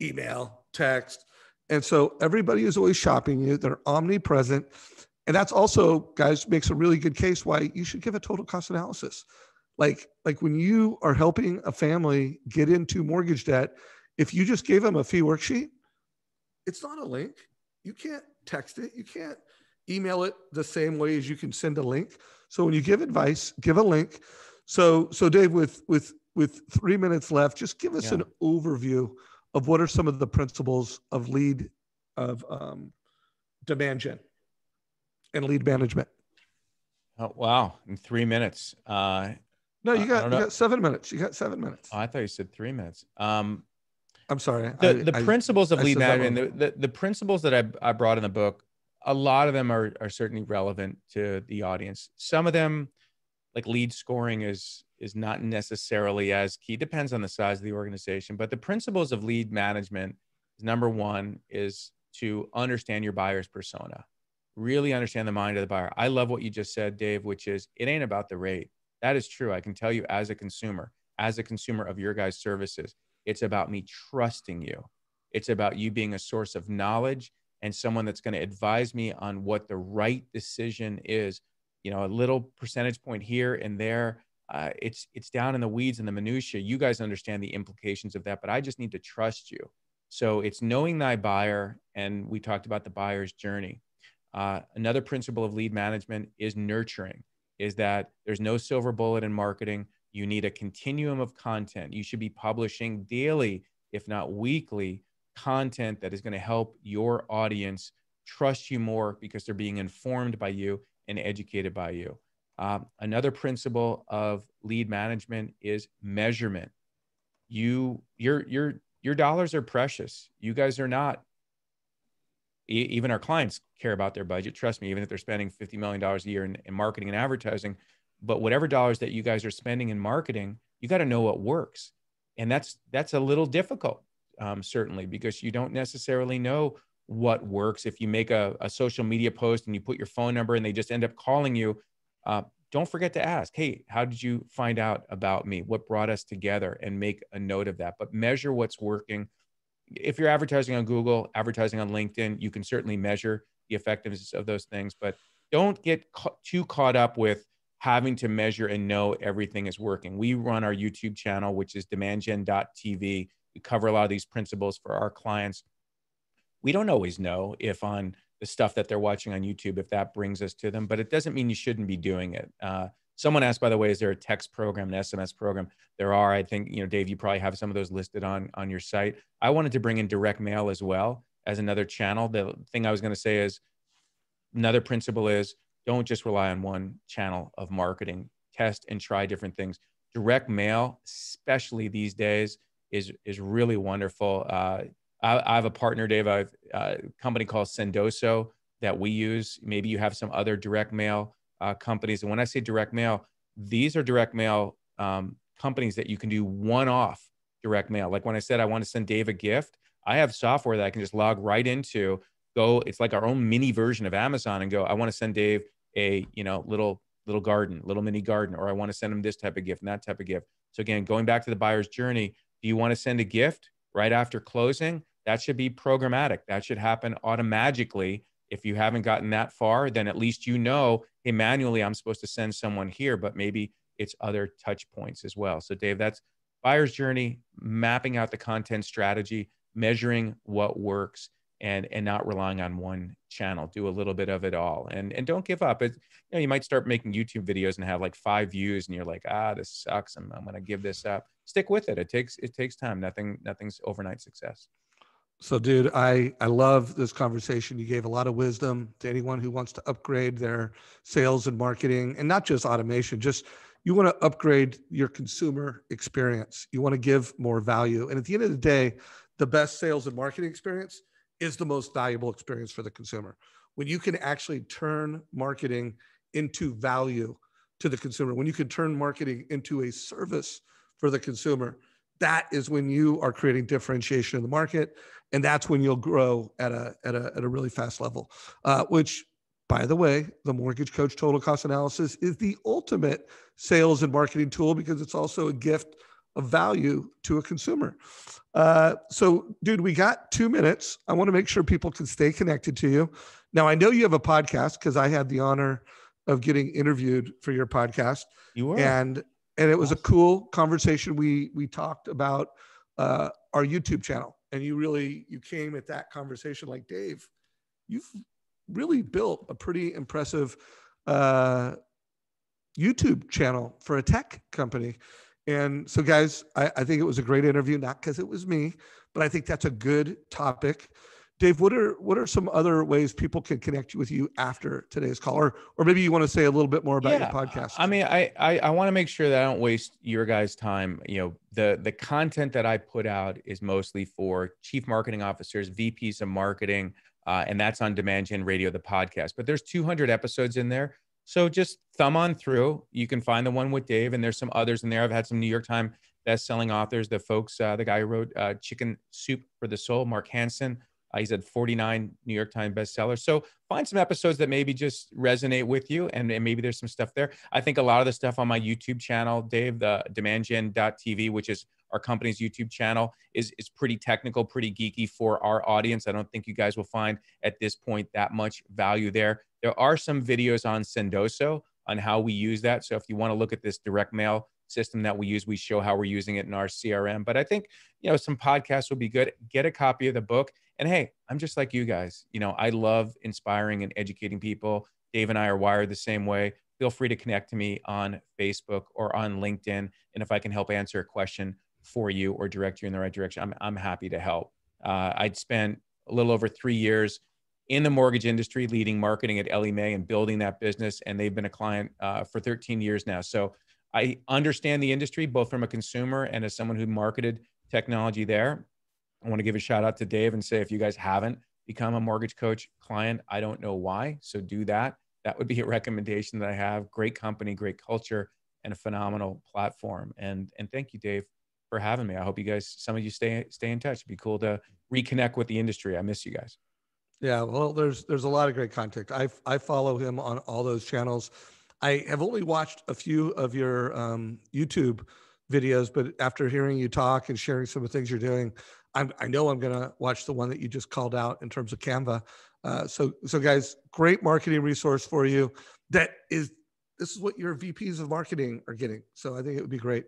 email, text, and so everybody is always shopping you. They're omnipresent, and that's also, guys, makes a really good case why you should give a total cost analysis. Like when you are helping a family get into mortgage debt, if you just gave them a fee worksheet, it's not a link. You can't text it. You can't email it the same way as you can send a link. So when you give advice, give a link. So Dave, with 3 minutes left, just give us an overview of what are some of the principles of DemandGen and lead management.
Oh, wow. In 3 minutes.
No, you got 7 minutes. You got 7 minutes.
Oh, I thought you said 3 minutes.
I'm sorry.
The principles of lead management, the principles that I brought in the book, a lot of them are certainly relevant to the audience. Some of them, like lead scoring, is not necessarily as key. Depends on the size of the organization. But the principles of lead management, number one, is to understand your buyer's persona. Really understand the mind of the buyer. I love what you just said, Dave, which is it ain't about the rate. That is true. I can tell you as a consumer of your guys' services, it's about me trusting you. It's about you being a source of knowledge and someone that's going to advise me on what the right decision is. A little percentage point here and there. It's down in the weeds and the minutia. You guys understand the implications of that, but I just need to trust you. So it's knowing thy buyer. And we talked about the buyer's journey. Another principle of lead management is nurturing, is that there's no silver bullet in marketing. You need a continuum of content. You should be publishing daily, if not weekly, content that is going to help your audience trust you more because they're being informed by you and educated by you. Another principle of lead management is measurement. Your dollars are precious. You guys are not. Even our clients care about their budget. Trust me, even if they're spending $50 million a year in marketing and advertising, but whatever dollars that you guys are spending in marketing, you got to know what works. And that's a little difficult, certainly, because you don't necessarily know what works. If you make a social media post and you put your phone number and they just end up calling you, don't forget to ask, hey, how did you find out about me? What brought us together? And make a note of that, but measure what's working. If you're advertising on Google, advertising on LinkedIn, you can certainly measure the effectiveness of those things, but don't get too caught up with having to measure and know everything is working. We run our YouTube channel, which is DemandGen.tv. We cover a lot of these principles for our clients. We don't always know if on the stuff that they're watching on YouTube, if that brings us to them, but it doesn't mean you shouldn't be doing it. Someone asked, by the way, is there a text program, an SMS program? There are. I think, Dave, you probably have some of those listed on your site. I wanted to bring in direct mail as well as another channel. The thing I was going to say is another principle is don't just rely on one channel of marketing. Test and try different things. Direct mail, especially these days, is really wonderful. I have a partner, Dave. I have a company called Sendoso that we use. Maybe you have some other direct mail companies. And when I say direct mail, these are direct mail companies that you can do one-off direct mail. Like when I said I want to send Dave a gift, I have software that I can just log right into. It's like our own mini version of Amazon, and go, I want to send Dave a little garden, little mini garden, or I want to send him this type of gift and that type of gift. So again, going back to the buyer's journey, do you want to send a gift right after closing? That should be programmatic. That should happen automatically. If you haven't gotten that far, then at least hey, manually, I'm supposed to send someone here, but maybe it's other touch points as well. So Dave, that's buyer's journey, mapping out the content strategy, measuring what works, and not relying on one channel. Do a little bit of it all, and don't give up. You might start making YouTube videos and have like 5 views, and you're like, this sucks. I'm going to give this up. Stick with it. It takes time. Nothing's overnight success.
So, dude, I love this conversation. You gave a lot of wisdom to anyone who wants to upgrade their sales and marketing, and not just automation, just you want to upgrade your consumer experience. You want to give more value. And at the end of the day, the best sales and marketing experience is the most valuable experience for the consumer. When you can actually turn marketing into value to the consumer, when you can turn marketing into a service for the consumer, that is when you are creating differentiation in the market. And that's when you'll grow at a really fast level, which, by the way, the Mortgage Coach Total Cost Analysis is the ultimate sales and marketing tool, because it's also a gift of value to a consumer. So, dude, we got 2 minutes. I want to make sure people can stay connected to you. Now, I know you have a podcast because I had the honor of getting interviewed for your podcast.
You were.
And it was a cool conversation. We talked about our YouTube channel, and you came at that conversation like, Dave, you've really built a pretty impressive YouTube channel for a tech company. And so, guys, I think it was a great interview, not because it was me, but I think that's a good topic. Dave, what are some other ways people can connect with you after today's call? Or maybe you want to say a little bit more about your podcast.
I mean, I want to make sure that I don't waste your guys' time. The content that I put out is mostly for chief marketing officers, VPs of marketing, and that's on DemandGen Radio, the podcast. But there's 200 episodes in there. So just thumb on through. You can find the one with Dave, and there's some others in there. I've had some New York Times best-selling authors, the guy who wrote Chicken Soup for the Soul, Mark Hansen. He's had 49 New York Times bestsellers. So find some episodes that maybe just resonate with you, and maybe there's some stuff there. I think a lot of the stuff on my YouTube channel, Dave, the DemandGen.tv, which is our company's YouTube channel, is pretty technical, pretty geeky for our audience. I don't think you guys will find at this point that much value there. There are some videos on Sendoso on how we use that. So if you want to look at this direct mail system that we use, we show how we're using it in our CRM. But I think, some podcasts will be good. Get a copy of the book. And hey, I'm just like you guys. I love inspiring and educating people. Dave and I are wired the same way. Feel free to connect to me on Facebook or on LinkedIn. And if I can help answer a question for you or direct you in the right direction, I'm happy to help. I'd spent a little over 3 years in the mortgage industry, leading marketing at ElleMae and building that business. And they've been a client for 13 years now. So I understand the industry, both from a consumer and as someone who marketed technology there. I want to give a shout out to Dave and say, if you guys haven't become a Mortgage Coach client, I don't know why. So do that. That would be a recommendation that I have. Great company, great culture, and a phenomenal platform. And thank you, Dave, for having me. I hope you guys, some of you stay in touch. It'd be cool to reconnect with the industry. I miss you guys.
Yeah, well, there's a lot of great content. I follow him on all those channels. I have only watched a few of your YouTube videos, but after hearing you talk and sharing some of the things you're doing, I know I'm going to watch the one that you just called out in terms of Canva. So guys, great marketing resource for you. This is what your VPs of marketing are getting. So I think it would be great.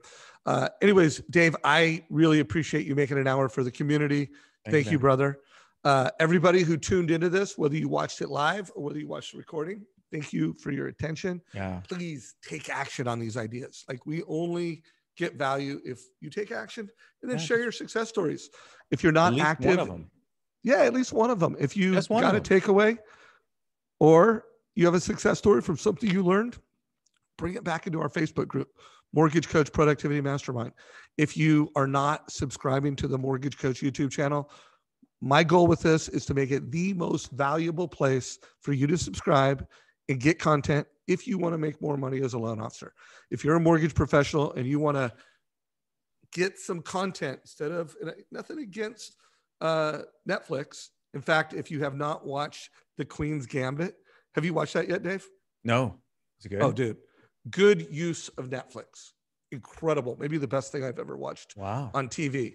Anyways, Dave, I really appreciate you making an hour for the community. Thank you, brother. Everybody who tuned into this, whether you watched it live or whether you watched the recording, thank you for your attention.
Yeah.
Please take action on these ideas. Like, we only get value if you take action, and then share your success stories. If you're not active,
one of them.
Yeah, at least one of them. If you got a takeaway or you have a success story from something you learned, bring it back into our Facebook group, Mortgage Coach Productivity Mastermind. If you are not subscribing to the Mortgage Coach YouTube channel, my goal with this is to make it the most valuable place for you to subscribe and get content if you want to make more money as a loan officer. If you're a mortgage professional and you want to get some content instead of, nothing against Netflix. In fact, if you have not watched The Queen's Gambit, have you watched that yet, Dave?
No. Is it good?
Oh, dude. Good use of Netflix. Incredible. Maybe the best thing I've ever watched on TV.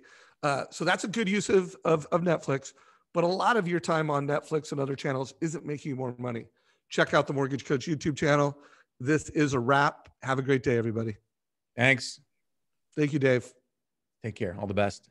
So that's a good use of Netflix. But a lot of your time on Netflix and other channels isn't making you more money. Check out the Mortgage Coach YouTube channel. This is a wrap. Have a great day, everybody.
Thanks.
Thank you, Dave.
Take care. All the best.